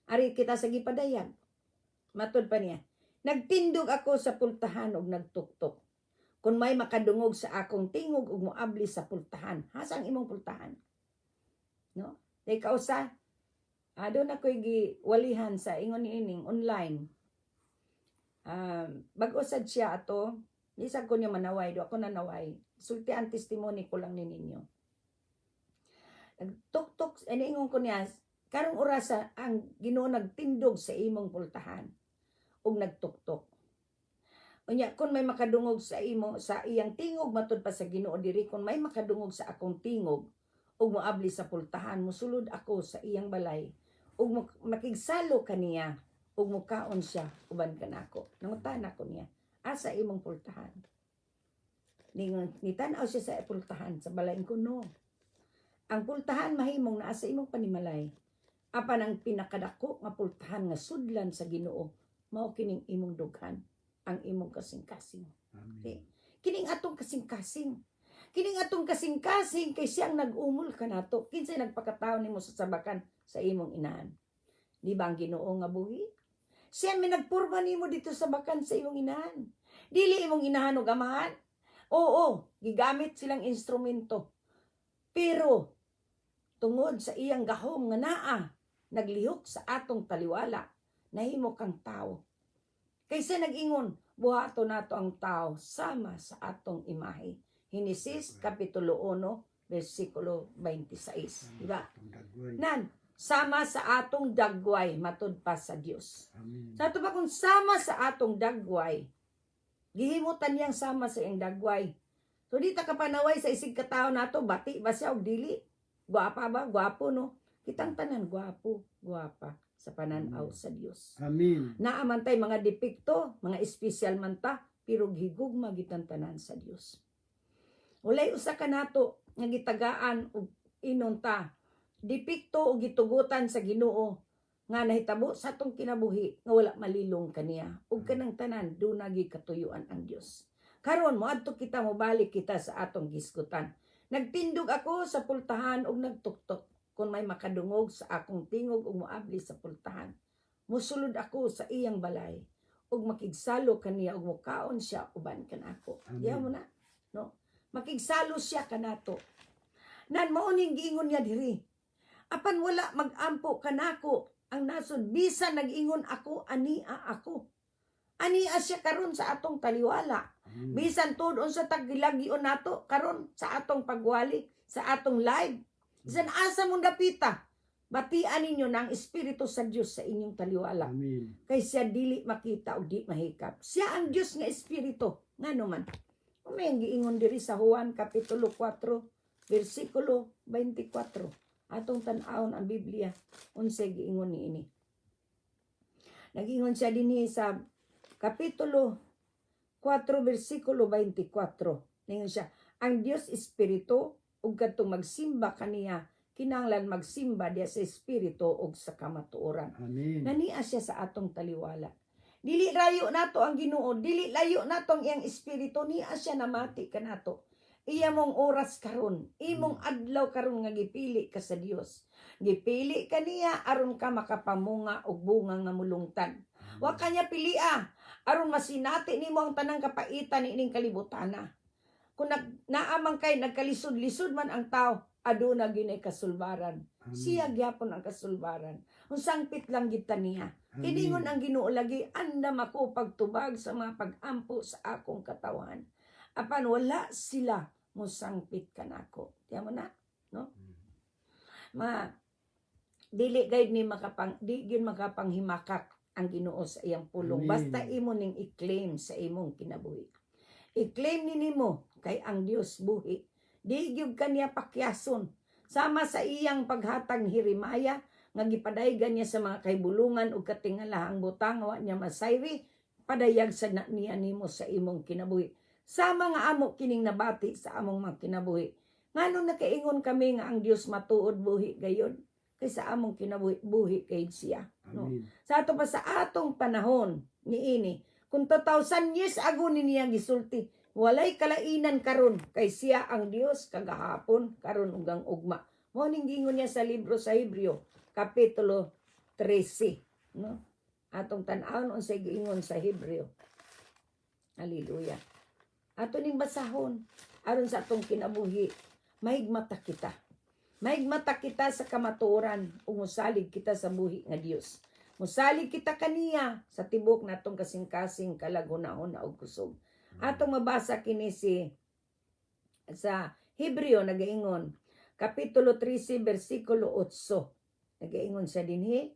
Ari kita sa gipadayag. Matod pa niya. Nagtindog ako sa pultahan ug nagtuktok. Kung may makadungog sa akong tingog ug moabli sa pultahan. Hasang imong pultahan? No? Day kausa, doon ako'y giwalihan sa ingon ining online. Bag-usad siya ato, isag ko niya manaway, do ako nanaway. Sultian testimony ko lang ni ninyo. Nagtuktok, ingon ko niya, karong orasa ang Ginoo nagtindog sa imong pultahan ug nagtuktok. Unya kun may makadungog sa imo sa iyang tingog matud pa sa Ginoo diri, kun may makadungog sa akong tingog ug moabli sa pultahan, mosulod ako sa iyang balay ug makigsalo kaniya ug mukaon siya uban kanako. Nangutan ako niya, asa imong pultahan? Nitanaw siya sa pultahan sa balay ko, no. Ang pultahan mahimong naa sa imong panimalay. Apan ang pinakadako nga pultahan nga sudlan sa Ginoo mao kining imong dughan, ang imong kasing-kasing. Okay? Kining atong kasing-kasing. Kining atong kasing-kasing kay siyang nag-umol kanato. Kinsay nagpakataon nimo sa sabakan sa imong inahan? Di ba ang Ginoo nga buhi? Siya may nagpurma nimo dito sa bakan sa imong inahan. Dili imong inahan og amahan. Oo, gigamit silang instrumento. Pero tungod sa iyang gahom nga naa, naglihok sa atong taliwala, nahimo kang tao. Kaysa nag-ingon, buhato nato ang tao sama sa atong imahe. Genesis kapitulo 1 versikulo 26. Diba? Nan, sama sa atong dagway matud pa sa Dios. Sa ato ba kung sama sa atong dagway, gihimutan niyang sama sa iyang dagway. So di ta kapanaway sa isig katao nato, bati ba siya og dili? Guwapa ba? Guwapo, no? Kitang tanan guwapo, guwapa sa pananaw sa Dios. Amen. Naamantay mga depekto, mga espesyal man ta, pero higugma gitan tanan sa Dios. Walay usa ka nato nga gitagaan og inon ta. Depekto o gitugutan sa Ginoo nga nahitabo sa atong kinabuhi nga wala malilong kaniya. Ug kanang tanan dunagi katuyuan ang Dios. Karon moadto kita, mobalik kita sa atong gisgutan. Nagtindog ako sa pultahan ug nagtuktok. Kung may makadungog sa akong tingog ug moabli sa pultahan, musulod ako sa iyang balay ug makigsalo kaniya ug mukaon siya uban kanako. Diha mo na, no? Makigsalo siya kanato. Nan mao ning giingon niya diri. Apan wala magampo kanako ang nasod, bisan nag-ingon ako, ania ako. Ania siya karon sa atong taliwala. Bisan tudon sa tagilagyon nato karon sa atong pagwali, sa atong live. Bisan asa mong dapita, batian ninyo ng Espiritu sa Dios sa inyong taliwala. Amen. Kay siya dili makita o di mahikap. Siya ang Dios nga Espiritu. Ngano man. May giingon diri sa Juan kapitulo 4 versikulo 24. Atong tan-awon ang Biblia unsay giingon niini. Nag-ingon siya dinhi sa kapitulo 4 versikulo 24. Ningon siya, ang Dios Espiritu ug kadtong magsimba kaniya, kinahanglan magsimba diya sa Espiritu ug sa kamatuoran. Amen. Nania siya sa atong taliwala. Dili layo nato ang Ginoo, dili layo nato ang iyang Espiritu, niya siya namati kanato. Iya mong oras karon, imong adlaw karon nga gipili ka sa Dios. Gipili kaniya aron ka makapamunga og bunga nga mulungtan. Wa kanya pilia aron masinati nimo ang tanang kapaitan ining kalibutana. Kung naamang kay nagkalisod-lisod man ang tao, aduna ginay kasulbaran. Siya gyapon ang kasulbaran. Unsang pit lang gid niya. Kiningon ang Ginoo lagi, andam ako pagtubag sa mga pag-ampo sa akong katawan. Apan wala sila musangpit kanako. Tiyan mo na, no? Dili gayud ni di gyud makapanghimakak ang Ginoo sa iyang pulong. Amen. Basta imo ning i-claim sa imong kinabuhi. I-claim nimo kay ang Dios buhi. Di gyud kaniya pakyason. Sama sa iyang paghatag ni Jeremiah nga gipadaygan niya sa mga kaybulungan ug katingalahang butang wa niya masayri, padayag sa niya nimo sa imong kinabuhi. Sama nga amo kining nabati sa among mga kinabuhi. Ngano nakaingon kami nga ang Dios matuod buhi gayon? kaysa among kinabuhi kay siya. No? Amen. Sa ato pa sa atong panahon niini, kung 2,000 years ago niya gisulti, walay kalainan karon kay siya ang Dios kagahapon karon ug ang ugma. Mao ning gingon niya sa libro sa Hebreo kapitulo 13, no? Atong tan-awon unsay giingon sa Hebreo. Hallelujah. Ato ning basahon aron sa atong kinabuhi, mahigmata kita. Mahigmata kita sa kamatuoran ug mosalig kita sa buhi nga Dios. Mosalig kita kaniya sa tibok natong kasing-kasing kalagunahon ug kusog. Atong mabasa kini sa Hebreo nagaingon kapitulo 13 bersikulo 8. Nagaingon siya dinhi.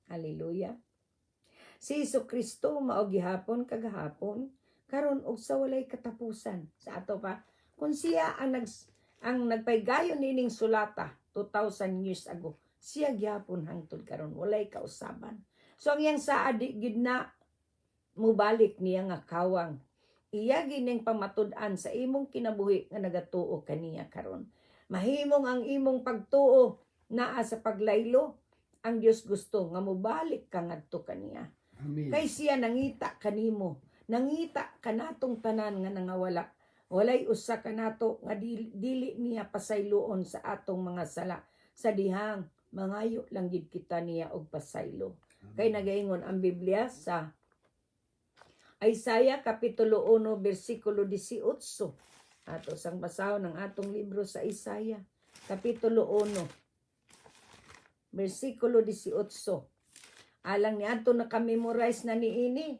Hallelujah. Si Jesucristo mao gihapon kagahapon karon og sa walay katapusan. Sa ato pa kung siya ang nagpaygayon nining sulata 2,000 years ago, siya gihapon hangtod karon walay kausaban. So ang iyang saad gid na mubalik niya nga kawang. Iya gining pamatud-an sa imong kinabuhi nga nagatuo kaniya karon. Mahimong ang imong pagtuo naa sa paglaylo. Ang Dios gusto nga mubalik ka ngadto kaniya. Amen. Kay siya nangita kanimo, nangita kanatong tanan nga nangawala. Walay usa kanato nga dili niya pasayloon sa atong mga sala. Sa dihang mangayo lang gid kita niya og pasaylo. Kay nagaingon ang Biblia sa Isaiah kapitulo 1 bersikulo 18. Ato sang basahon ng atong libro sa Isaiah kapitulo 1 bersikulo 18. Alang ni ato nakamemorize na niini,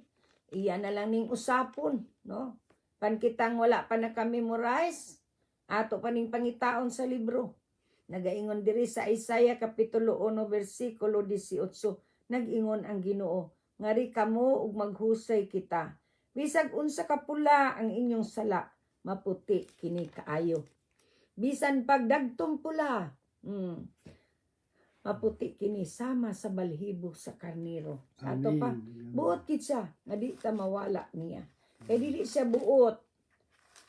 iya na lang ning usapon, no? Pankitang wala pa nakamemorize, ato pa ning pangitaon sa libro. Nagaingon diri sa Isaiah kapitulo 1 bersikulo 18, nag-ingon ang Ginoo, ngari kamo ug maghusay kita. Bisag unsa ka pula ang inyong sala, maputi kini kaayo. Bisan pagdagtong pula, maputi kini sama sa balhibo sa karniro. Sa ato pa, buot kit siya nga di ta mawala niya. Kay dili siya buot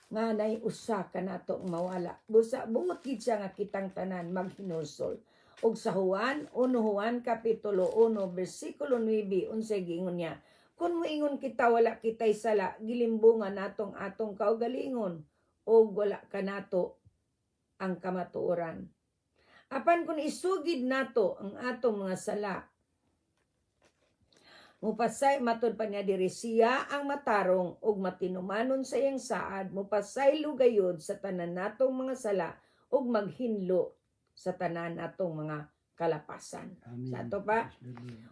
nga nay usa kanato mawala. Buot kit siya nga kitang tanan maghinusol. Og sa Juan kapitulo 1 bersikulo 9 unsay giingon niya, kun moingon kita wala kitay sala, gilimbungan natong atong kaugalingon og wala kanato ang kamatuoran. Apan kung isugid nato ang atong mga sala, mupasay matud pa niya diri siya ang matarong ug matinumanon sa iyang saad, mupasay lugayod sa tanan natong mga sala ug maghinlo sa tanan natong mga kalapasan. Amen. Sa ato pa,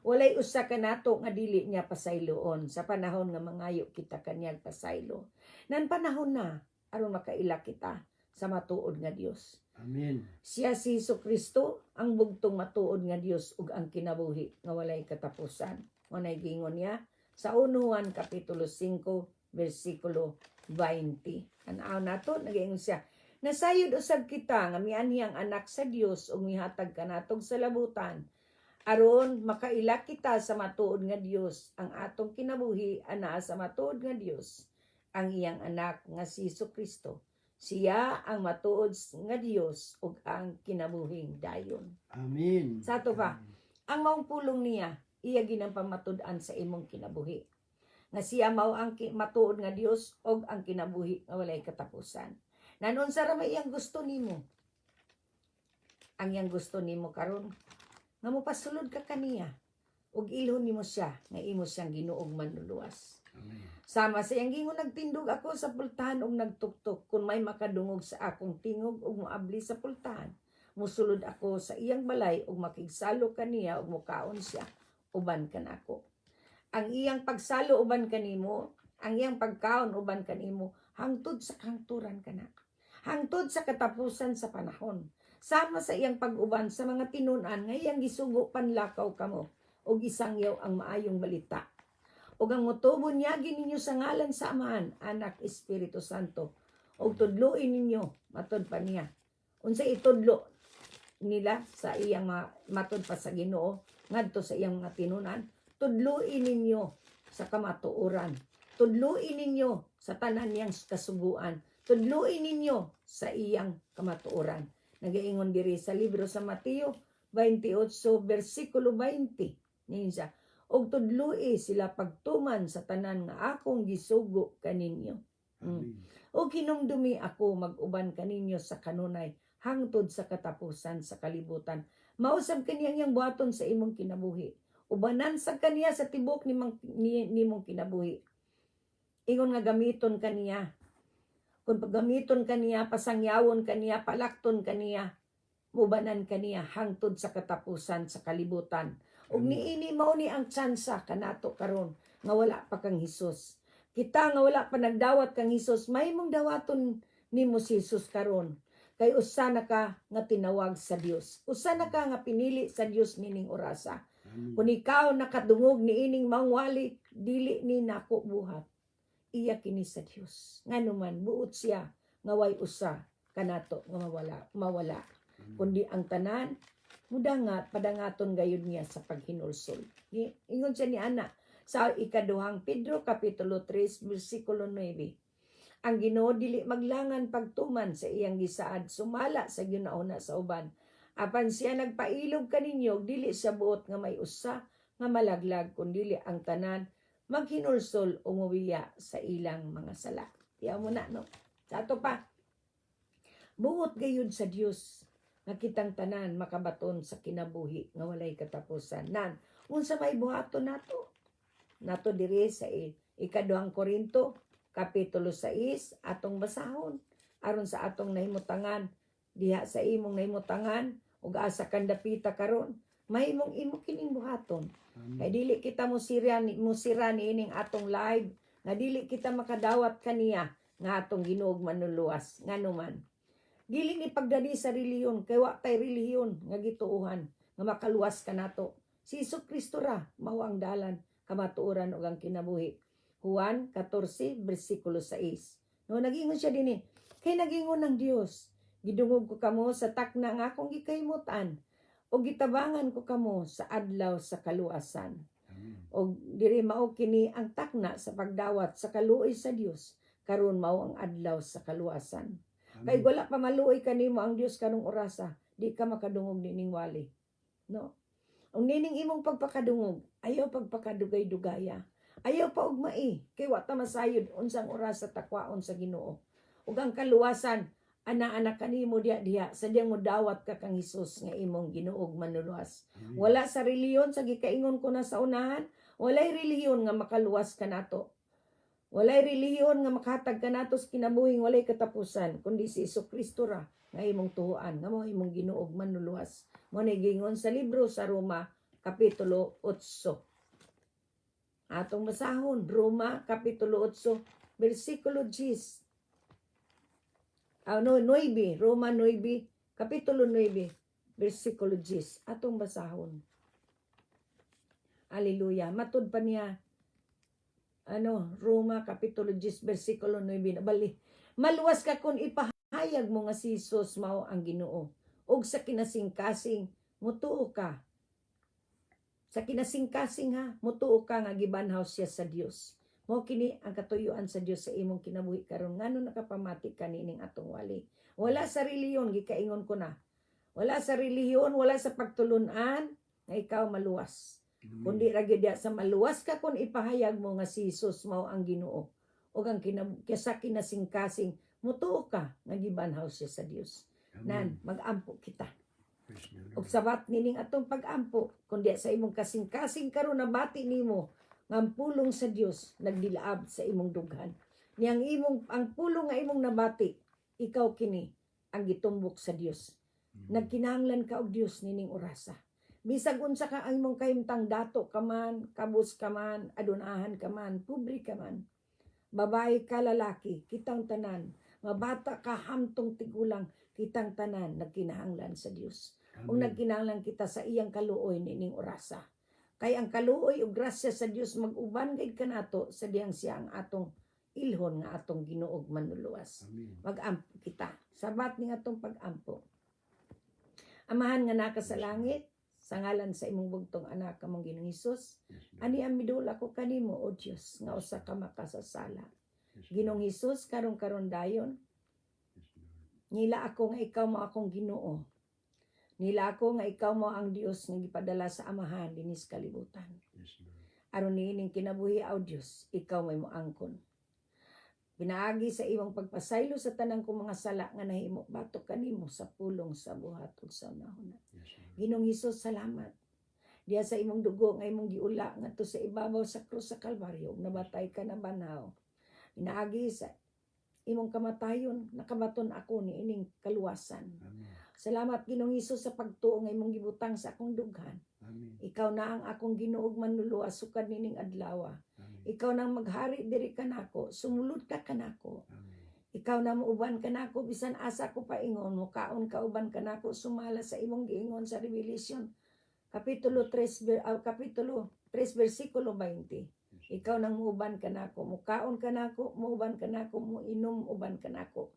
walay usa ka nato nga dili niya pasayloon sa panahon nga mangayo kita kanyang pasaylo. Nan panahon na aron makaila kita sa matuod nga Dios. Amen. Siya si Jesucristo ang bugtong matuod nga Dios ug ang kinabuhi nga walay katapusan. Unay gingon niya sa 1 Juan kapitulo 5 bersikulo 20. An-aw nato nagaingon siya, nasayod usab kita nga mianhiyang anak sa Dios ug mihatag kanatog sa labutan aron makaila kita sa matuod nga Dios. Ang atong kinabuhi anaa sa matuod nga Dios, ang iyang anak nga si Jesucristo. Siya ang matuod nga Dios ug ang kinabuhing dayon. Amen. Sa ato pa, ang maong pulong niya, iya ginang pamatud-an sa imong kinabuhi. Nga siya mao ang matuod nga Dios ug ang kinabuhi nga walay katapusan. Nanon sa ramay iyang gusto nimo. Ang iyang gusto nimo karon nga mopasulod ka kaniya ug ilhon nimo siya nga imo siyang Ginuong manluluwas. Amen. Sama sa iyang gingon, nagtindog ako sa pultahan ug nagtuktok kung may makadungog sa akong tingog ug moabli sa pultahan. Musulod ako sa iyang balay ug makigsalo kaniya ug mukaon siya uban kanako. Ang iyang pagsalo uban kanimo, ang iyang pagkaon uban kanimo hangtod sa kahangturan kanako. Hangtod sa katapusan sa panahon. Sama sa iyang pag-uban sa mga tinun-an nga iyang gisugo panlakaw kamo ug isangyaw ang maayong balita. Ug ang motubo niya gininyo sa ngalan sa Amahan, Anak, Espiritu Santo. Ug tudluin ninyo, matud pa niya. Unsa itudlo nila sa iyang matud pa sa Ginoo, ngadto sa iyang mga tinunan, tudluin ninyo sa kamatuoran. Tudluin ninyo sa tanan niyang kasuguan. Tudluin ninyo sa iyang kamatuoran. Nagaingon diri sa libro sa Mateo 28 versikulo 20. Ninsa, og tudloi sila pagtuman sa tanan nga akong gisugo kaninyo. Amen. O hinumdumi ako mag-uban kaninyo sa kanunay hangtod sa katapusan sa kalibutan. Mausab kaniyang yang buhaton sa imong kinabuhi. Ubanan sa kaniya sa tibok nimong kinabuhi. Ingon nga gamiton kaniya. Kung paggamiton kaniya, pasangyawon kaniya, palakton kaniya, ubanan kaniya hangtod sa katapusan sa kalibutan. Ug niini mao ni ang tsansa kanato karon nga wala pa kang Hesus. Kita nga wala pa nagdawat kang Hesus, may mong dawaton nimo si Hesus karon. Kay usa na ka nga tinawag sa Dios. Usa na ka nga pinili sa Dios nining orasa. Amen. Kung ikaw nakadungog niining mangwali, dili ni nako buhat. Iya kini sa Dios. Nganuman buot siya nga way usa kanato nga mawala. Kundi ang tanan mudangat padangaton gayud niya sa paghinulsol. Ingon siya ni ana sa ikaduhang Pedro kapitulo 3 bersikulo 9. Ang Ginoo dili maglangan pagtuman sa iyang gisaad sumala sa ginauna sa uban. Apan siya nagpailog kaninyo dili sa buot nga may usa nga malaglag kundi ang tanan maghinulsol o muwiya sa ilang mga sala. Tiyaw mo na, no? Sa ato pa, buot gayud sa Dios nga kitang tanan makabaton sa kinabuhi nga walay katapusan. Nan, unsa may buhaton nato diri sa ikaduhang Korinto kapitulo 6 atong basahon aron sa atong nahimutangan diha sa imong nahimutangan ug asa kandapita karon mahimong imo kining buhaton. Kay dili kita musira niining atong live nga dili kita makadawat kaniya nga atong Ginuog manluluwas nganuman. Dili ni pagdani sa relihiyon kay wa tay relihiyon nga gituuhan nga makaluwas kanato. Si Jesucristo ra mao ang dalan kamatuoran ug ang kinabuhi. Juan 14 bersikulo 6. No nagingon siya dinhi, kay nagingon ng Dios, gidungog ko kamo sa takna nga akong gikaymutan o gitabangan ko kamo sa adlaw sa kaluwasan. O diri mao kini ang takna sa pagdawat sa kaluoy sa Dios karon mao ang adlaw sa kaluwasan. Kay wala pa maluoy kanimo ang Dios karong orasa, di ka makadungog nining wali. No. Ang nining imong pagpakadungog, ayaw pagpakadugay-dugaya. Ayaw pa ugmai, kay wa ta masayod unsang orasa takwaon sa Ginoo. Ug ang kaluwasan ana-anak kanimo diha sadyang modawat ka kang Hesus nga imong Ginuog manluluwas. Wala sa relihiyon sa gikaingon ko na sa unahan, walay relihiyon nga makaluwas kanato. Walay relihiyon nga makahatag kanato sa kinabuhing walay katapusan kundi si Jesucristo ra nga imong tuhuan nga mao imong Ginuog manluluwas. Mao ni gingon sa libro sa Roma kapitulo 8. Atong basahon Roma kapitulo 8 bersikulo 10. 9, Roma 9, kapitulo 9, versikulo 10. Atong basahon. Hallelujah. Matud pa niya, Roma kapitulo 10, versikulo 9. Bali, maluwas ka kung ipahayag mo nga si Jesus mao ang Ginoo. Og sa kinasingkasing, mutuo ka. Sa kinasingkasing ha, mutuo ka nga gibanhaw siya sa Dios. Mo kini ang katuyuan sa Dios sa imong kinabuhi karon ngano nakapamati kanining atong wali. Wala sa relihiyon gikaingon ko na. Wala sa relihiyon, wala sa pagtulunan nga ikaw maluwas. Kundi ra gyud sa maluwas ka kun ipahayag mo nga si Jesus mao ang Ginoo. Ug ang sa kinasingkasing mutuo ka nga gibanhaw siya sa Dios. Nan magampo kita. Ug sabat nining atong pagampo kundi sa imong kasing-kasing karon nabati nimo ang pulong sa Dios nagdilaab sa imong dughan. Niyang ang pulong nga imong nabati, ikaw kini ang gitumbok sa Dios. Nagkinahanglan ka og Dios nining orasa. Bisag unsa ka ang imong kahimtang dato ka man, kabus ka man, adunahan ka man, pobre ka man. Babae ka lalaki, kitang tanan, mabata ka hamtong tigulang, kitang tanan nagkinahanglan sa Dios. Ug nagkinahanglan kita sa iyang kaluoy nining orasa. Kay ang kaluoy ug grasya sa Dios mag-uban gid kanato sa diyang siya ang atong ilhon nga atong Ginuog manluluwas. Mag-ampo kita. Sabat ning atong pag-ampo. Amahan nga naka sa langit, sa ngalan sa imong bugtong anak kamong Ginoong Hesus, ani ang midula ko kanimo o Dios nga usa ka makasasala. Ginoong Hesus karon dayon Nila ako nga ikaw mo akong Ginoo. Nila ako nga ikaw mo ang Dios nga gipadala sa amahan dinis kalibutan. Yes, Lord. Aron niining kinabuhi aw Dios, ikaw may moangkon. Pinaagi sa imong pagpasaylo sa tanang kong mga sala nga nahimo batok kanimo sa pulong sa buhat ug sa unahon. Yes, Lord. Ginoong Hesus, salamat. Diya sa imong dugo nga imong giula ngadto sa ibabaw sa krus sa Kalbaryo, nabatay ka na banaw. Pinaagi sa imong kamatayon, nakabaton ako ni ining kaluwasan. Amen. Salamat Ginoong Hesus sa pagtuo nga imong gibutang sa akong dughan. Amen. Ikaw na ang akong Ginoo ug manluluwas sukad nining adlaw. Amen. Ikaw nang maghari diri kanako, sumulod ka kanako. Amen. Ikaw na muuban kanako bisan asa ko paingon mo kaon ka uban kanako sumala sa imong giingon sa Revelation kapitulo 3 versikulo 20. Ikaw nang muuban kanako, mukaon kanako, muuban kanako, muinom uban kanako.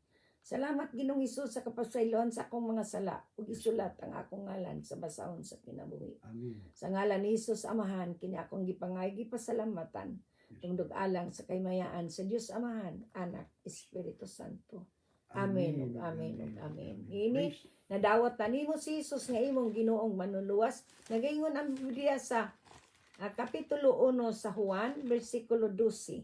Salamat Ginoong Hesus sa kapasayloan sa akong mga sala ug isulat ang akong ngalan sa basahon sa kinabuhi. Amen. Sa ngalan ni Hesus Amahan kini akong gipangay gipasalamatan tungod alang sa kaymayaan sa Dios Amahan, Anak, Espiritu Santo. Amen ug amen ug amen. Ini nadawat na nimo si Hesus nga imong Ginoong manluluwas. Nagaingon ang Biblia sa kapitulo 1 sa Juan versikulo 12.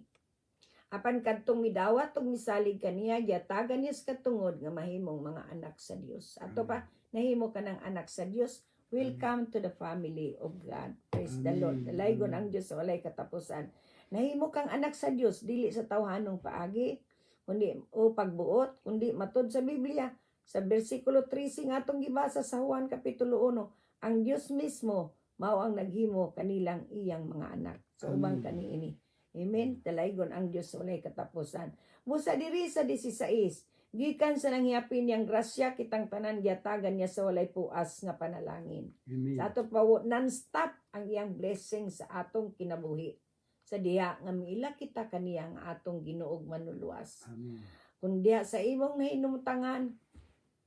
Apan kadtong midawat ug misalig kaniya giatagan niya sa katungod nga mahimong mga anak sa Dios. Ato pa nahimo ka ng anak sa Dios. Welcome to the family of God. Praise the Lord. Dalaygon ang Dios walay katapusan. Nahimo kang anak sa Dios dili sa tawhanong paagi kundi o pagbuot kundi matud sa Biblia sa bersikulo 13 nga atong gibasa sa Juan kapitulo 1 ang Dios mismo mao ang naghimo kanilang iyang mga anak. So ubang kaniini. Amen. Dalaygon ang Dios walay katapusan. Busa diri sa 16, gikan sa nangyapin niyang grasya kitang tanan giatagan niya sa walay puas nga panalangin. Amen. Sa ato pa non-stop ang iyang blessing sa atong kinabuhi. Sa diha nga miila kita kaniya nga atong Ginoo ug manluluwas. Amen. Kung diha sa imong nahinumtangan,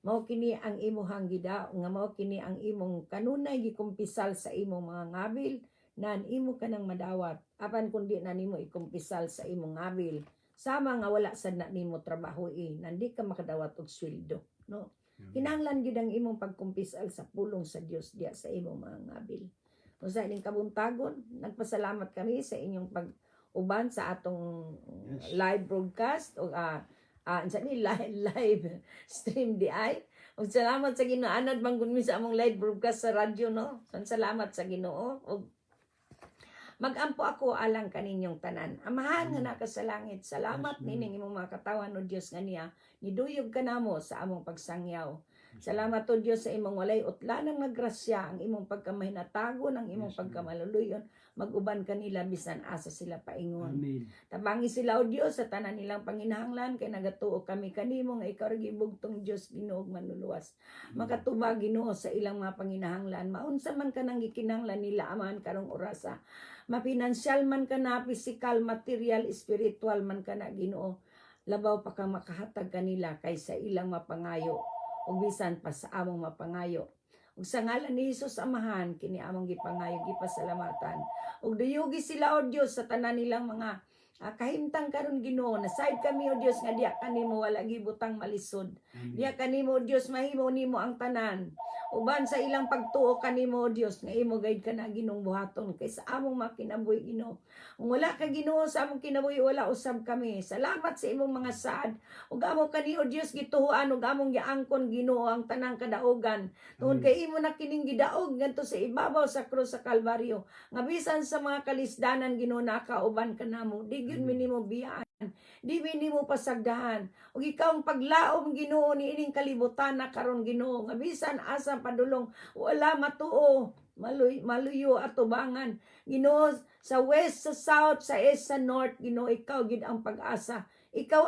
mao kini ang imong gida nga mao kini ang imong kanunay gikumpisal sa imong mga ngabil nan imo kanang madawat apan kundi na nimo ikumpisal sa imong ngabil sama nga wala sad na nimo trabaho nandi ka makadawat og sweldo no kinahanglan gyud ang imong pagkumpisal sa pulong sa Dios diya sa imong mga ngabil usa ining kabuntagon nagpasalamat kami sa inyong pag-uban sa atong live broadcast o live stream di ay. Ug salamat sa Ginoo anad manggod mi sa among live broadcast sa radyo no. Salamat sa Ginoo ug magampo ako alang kaninyong tanan. Amahan nga naka sa langit. Salamat nining imong mga katawan o Dios nga niya niduyog kanamo sa among pagsangyaw. Salamat o Dios sa imong walay utlanang nagrasya ang imong pagkamahinatagon ang imong pagkamaluluyon mag-uban kanila bisan asa sila paingon. Amen. Tabangi sila o Dios sa tanan nilang panginahanglan kay nagatuo kami kanimo nga ikaw ra gibugtong Dios Ginoo manluluwas. Makatubag Ginoo sa ilang mga panginahanglan. Maunsa man kanang gikinahanglan nila amahan karong orasa. Mapinansyal man kana, physical, material, spiritual man kana Ginoo. Labaw pa kang makahatag kanila kaysa ilang mapangayo ug bisan pa sa among mapangayo. Ug sa ngalan ni Hesus Amahan kini among gipangayo gipasalamatan. Ug duyugi sila o Dios sa tanan nilang mga kahimtang karon Ginoo na side kami o Dios nga diya kanimo wala gibutang malisod. Diya kanimo o Dios mahimo nimo ang tanan. Uban sa ilang pagtuo kanimo o Dios nga imo guide ka na Ginoong buhaton kay sa among makinabuhi Ginoo. Kung wala ka Ginoo sa among kinabuhi wala usab kami. Salamat sa imong mga saad. Ug amo kani o Dios gituhuan ug among giangkon Ginoo ang tanang kadaogan. Tungod kay imo na kining gidaog ngadto sa ibabaw sa krus sa Kalbaryo. Nga bisan sa mga kalisdanan Ginoo nakauban kanamo. Di gyud minimo biyaan. Di minimo pasagdahan. Ug ikaw ang paglaom Ginoo ni ining kalibutan na karon Ginoo nga bisan asa padulong wala matuo maluyo at tubangan Ginoo sa west sa south sa east sa north Ginoo ikaw gid ang pag-asa. Ikaw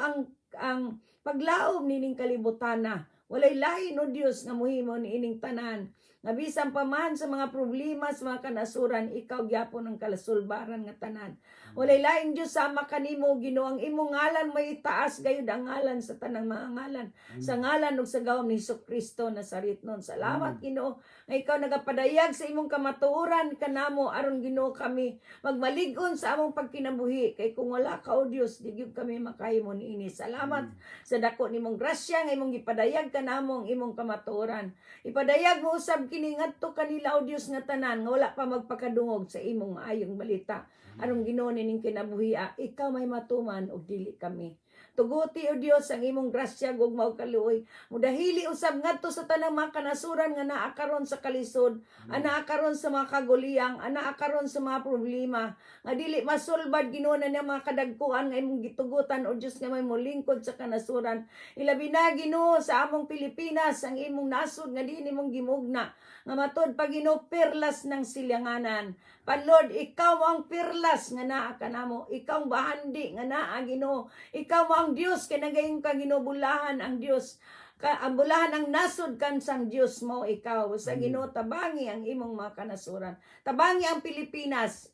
ang paglaom nining kalibutan na walay lahi no Dios nga mohimo ni ining tanan nga bisan pa man sa mga problema sa mga kanasuran, ikaw gyapon ang kalasulbaran nga tanan. Walay laing Dios sama kanimo Ginoo, ang imong ngalan may itaas gayud ang ngalan sa tanang mga ngalan, sa ngalan ug sa gawom ni Hesukristo Nazaretnon. Salamat Ginoo nga ikaw nagapadayag sa imong kamatuoran kanamo aron Ginoo kami magmalig-on sa among pagkinabuhi, kay kung wala ka o Dios di gyud kami makahimo niini. Salamat sa dako nimong grasya nga imong gipadayag kanamo ang imong kamatuoran. Ipadayag mo usab kini ngadto kanila o Dios nga tanan nga wala pa magpakadungog sa imong maayong balita. Aron Ginoo nining kinabuhi, ikaw may matuman ug dili kami. Tuguti o Dios ang imong grasya ug mao kaluoy. Mudahili usab ngadto sa tanang mga kanasuran nga naa karon sa kalisod, ana karon sa mga kaguliyang, ana karon sa mga problema nga dili masulbad Ginoo na mga kadagkuan nga imong gitugutan o Dios nga may molingkod sa kanasuran. Ilabi na Ginoo sa among Pilipinas ang imong nasod nga di nimong gimugna nga matud pa Ginoo perlas ng silyanganan. Panlord, ikaw ang perlas nga naa kanamo, ikaw ang bahandi nga naa Ginoo, ikaw ang Dios kay nagayong ka Ginoo, bulahan ang Dios. Ang bulahan ang nasod kan sang Dios mo ikaw. Sa Ginoo tabangi ang imong mga kanasuran. Tabangi ang Pilipinas.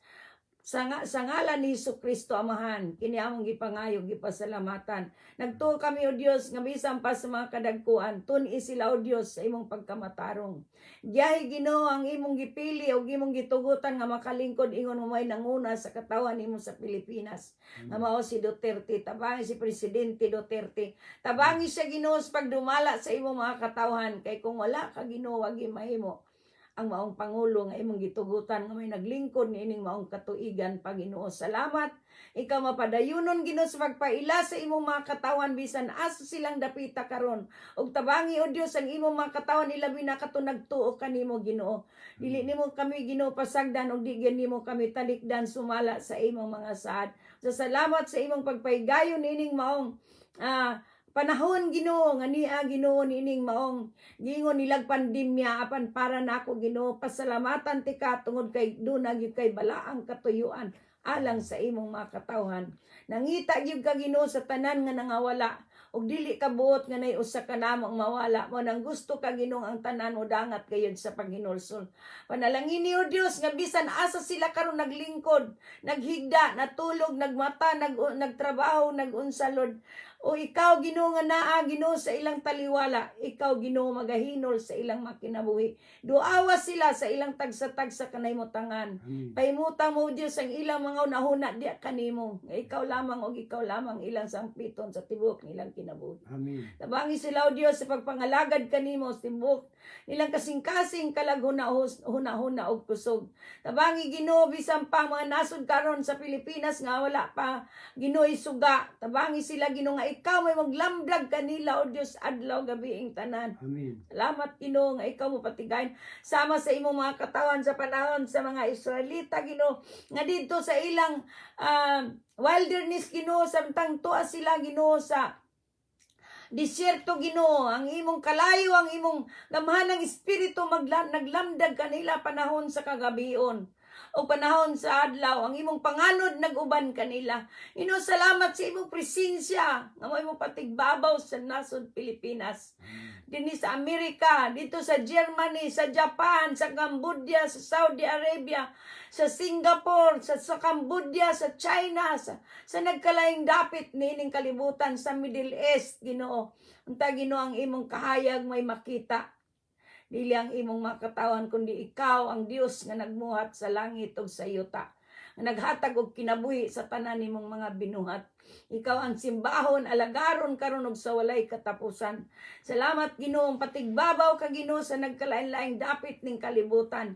Sa ngalan ni Hesukristo Amahan, kini among gipangayo gipasalamatan. Nagtuo kami o Dios nga bisan pa sa mga kadagkuan, tun-i sila o Dios sa imong pagkamatarong. Giyahi Ginoo ang imong gipili o imong gitugutan nga makalingkod ingon mo may nanguna sa katawan nimo sa Pilipinas. Nga mao si Duterte, tabangi si Presidente Duterte. Tabangi siya Ginoo sa pagdumala sa imong mga katawhan, kay kung wala ka Ginoo wagi mahimo ang maong Pangulo nga imong gitugutan nga may naglingkod niining maong katuigan pa Ginoo. Salamat, ikaw mapadayunon Ginoo sa pagpaila sa imong mga katawan bisan asa silang dapita karon. Ug tabangi o Dios ang imong mga katawan ilabi na kato nagtuo kanimo Ginoo. Dili nimo kami Ginoo pasagdan ug di nimo kami talikdan sumala sa imong mga saad. Salamat sa imong pagpaygayon niining maong panahon Ginoo nga niya Ginoo nining maong gingon nilag pandemya apan para nako Ginoo, pasalamatan ti ka tungod kay duna gyud kay balaang katuyuan alang sa imong mga katawhan. Nangita gyud ka Ginoo sa tanan nga nangawala ug dili ka buot nga nay usa ka namo ang mawala mo nang gusto ka Ginoo ang tanan mo dangat kayod sa paghinulsol. Panalangin ni o Dios nga bisan asa sila karon naglingkod, naghigda, natulog, nagmata, nagtrabaho, nagunsa Lord. O ikaw Ginoo nga naa Ginoo sa ilang taliwala, ikaw Ginoo magahinol sa ilang makinabuhi. Duawa sila sa ilang tagsa-tagsa kanay mo tangan. Paimutang mo Dios ang ilang mga unahuna di kanimo. Ikaw lamang og ikaw lamang ilang sampiton sa tibok nilang kinabuhi. Amen. Tabangi sila o Dios sa pagpangalagad kanimo sa tibok nilang kasing-kasing kalaghuna og kusog. Tabangi Ginoo bisan pa mga nasod karon sa Pilipinas nga wala pa Ginoo isuga. Tabangi sila Ginoo nga ikaw may maglamdag kanila o Dios adlaw gabi ing tanan. Amen. Salamat Ginoo nga ikaw mo patigayon sama sa imong mga katawan sa panahon sa mga Israelita Ginoo nga dito sa ilang wilderness Ginoo samtang tuwa sila Ginoo sa disyerto Ginoo, ang imong kalayo, ang imong gamhanang espiritu naglamdag kanila panahon sa kagabion o panahon sa adlaw, ang imong panganod naguban kanila. Ginoo, salamat sa imong presensya nga mo imong patigbabaw sa nasod Pilipinas. Dinhi sa Amerika, dito sa Germany, sa Japan, sa Cambodia, sa Saudi Arabia, sa Singapore, sa Cambodia, sa China, sa nagkalaing dapit niining kalibutan sa Middle East, Ginoo. Unta Ginoo ang imong kahayag may makita. Dili ang imong makatawan kundi ikaw ang Dios nga nagmuhat sa langit ug sa yuta. Naghatag og kinabuhi sa tanan nimong mga binuhat. Ikaw ang simbahon, alagaron karon og sa walay katapusan. Salamat Ginoo, patigbabaw ka Ginoo sa nagkalain-laing dapit ning kalibutan.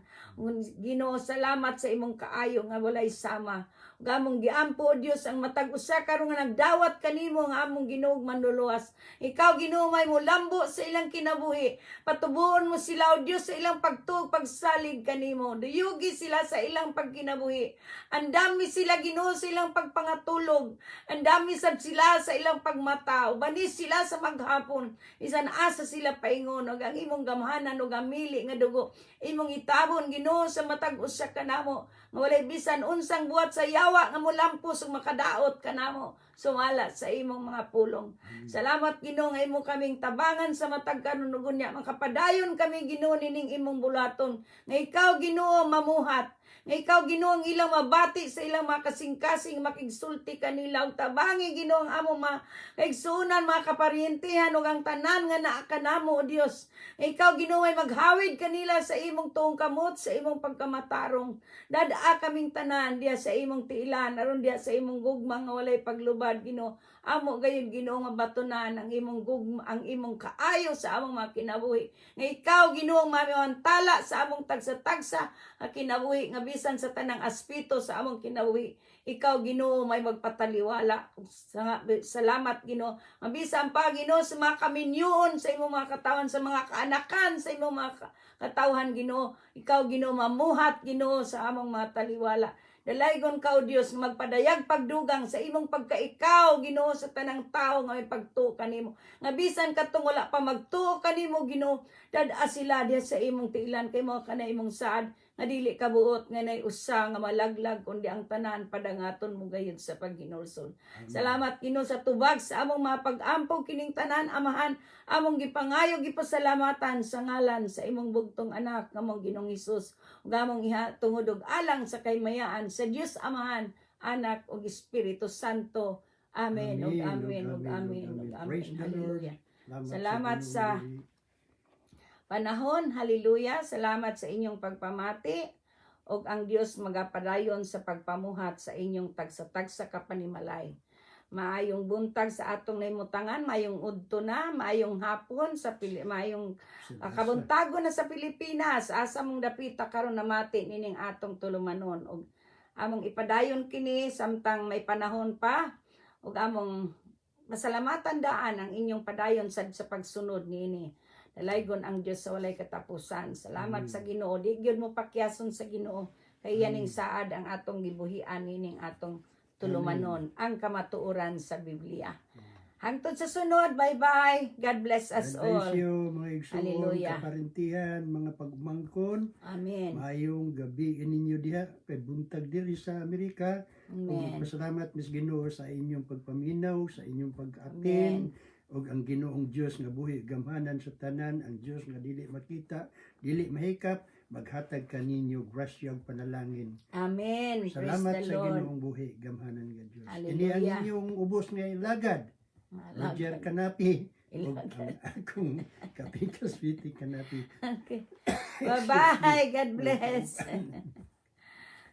Ginoo, salamat sa imong kaayo nga walay sama. Gamong giampo o Dios ang matag usa karon nga nagdawat kanimo nga among Ginoo manluluwas. Ikaw Ginoo may mulambo sa ilang kinabuhi. Patubuon mo sila o Dios sa ilang pagtuog pagsalig kanimo. Duyugi sila sa ilang pagkinabuhi. Andami sila Ginoo sa ilang pagpangatulog. Andami sad sila sa ilang pagmata. Ubanis sila sa maghapon. Bisan asa sila paingon og ang imong gamhanan og amili nga dugo. Imong itabon Ginoo sa matag usa kanamo. Nga walay bisan unsang buhat sa yawa nga molampos ug makadaot kanamo. sumala sa imong mga pulong. Salamat Ginoo nga imo kaming tabangan sa matag kanunugon niya. Makapadayon kami Ginoo nining imong bulaton. Nga ikaw Ginoo mamuhat. Nga ikaw Ginoo ang ilang mabati sa ilang mga kasing-kasing makigsulti kanila ug tabangi Ginoo ang among mga kaigsunan, mga kaparyentihan ug ang tanan nga naa kanamo o Dios. Nga ikaw Ginoo ay maghawid kanila sa imong tuong kamot, sa imong pagkamatarong. Dadaa kaming tanan diya sa imong tiilan aron diya sa imong gugma nga walay paglubad Ginoo. Amo gayud Ginoo nga batunan ang imong gugma, ang imong kaayo sa among mga kinabuhi. Nga ikaw Ginoo mamantala sa among tagsa-tagsa nga kinabuhi nga bisan sa tanang aspito sa among kinabuhi. Ikaw Ginoo may magpataliwala. Salamat Ginoo. Ang bisan pa Ginoo sa mga kaminyoon sa imong mga katawan, sa mga kaanakan sa imong mga katawhan Ginoo. Ikaw Ginoo mamuhat Ginoo sa among mga taliwala. Dalaygon ka o Dios magpadayag pagdugang sa imong pagkaikaw Ginoo sa tanang tao nga may pagtuo kanimo. Nga bisan katong wala pa magtuo kanimo Ginoo, dad-a sila diya sa imong tiilan kay mo kana imong saad nga dili kabuot nga nay usa nga malaglag kundi ang tanan padangaton mo gayud sa paghinulsol. Salamat Ginoo sa tubag sa among mga pag-ampog kining tanan amahan, among gipangayo gipasalamatan sa ngalan sa imong bugtong anak nga mong Ginoong Hesus ug among iha tungod og alang sa kaymayaan sa Dios Amahan, Anak ug Espiritu Santo. Amen ug amen ug amen ug Praise amen. the Lord. Hallelujah. Salamat sa panahon, hallelujah. Salamat sa inyong pagpamati ug ang Dios magapadayon sa pagpamuhat sa inyong tagsa-tagsa kapanimalay. Maayong buntag sa atong naimutangan, maayong udto na, maayong hapon sa maayong kabuntagon na sa Pilipinas. Asa mong dapita karon na mati nining atong tulumanon ug among ipadayon kini samtang may panahon pa ug among masalamatan daan ang inyong padayon sa pagsunod niini. Dalaygon ang Dios sa walay katapusan. Salamat sa Ginoo. Di gyud mo pakyason sa Ginoo kay yaning saad ang atong gibuhian nining atong tulumanon, ang kamatuoran sa Biblia. Hangtod sa sunod, bye-bye. God bless us God all. bless you, mga igsoon, Hallelujah. kaparintihan, mga pagumangkon. Amen. Mayong gabi ininyo diha, kay buntag diri sa Amerika. Amen. Pasalamat Miss Ginoo sa inyong pagpaminaw, sa inyong pag-attend. Og ang Ginoong Dios nga buhi gamhanan sa tanan, ang Dios nga dili makita, dili mahikap, maghatag kaninyo grasya ug panalangin. Amen. Salamat Praise the sa Lord. Ginoong buhi gamhanan nga Dios. Ini ang Hallelujah. inyong ubos nga ilagad. Roger Kanapi. Og ang akong kapikas Piti Kanapi. Okay. Bye-bye. God bless.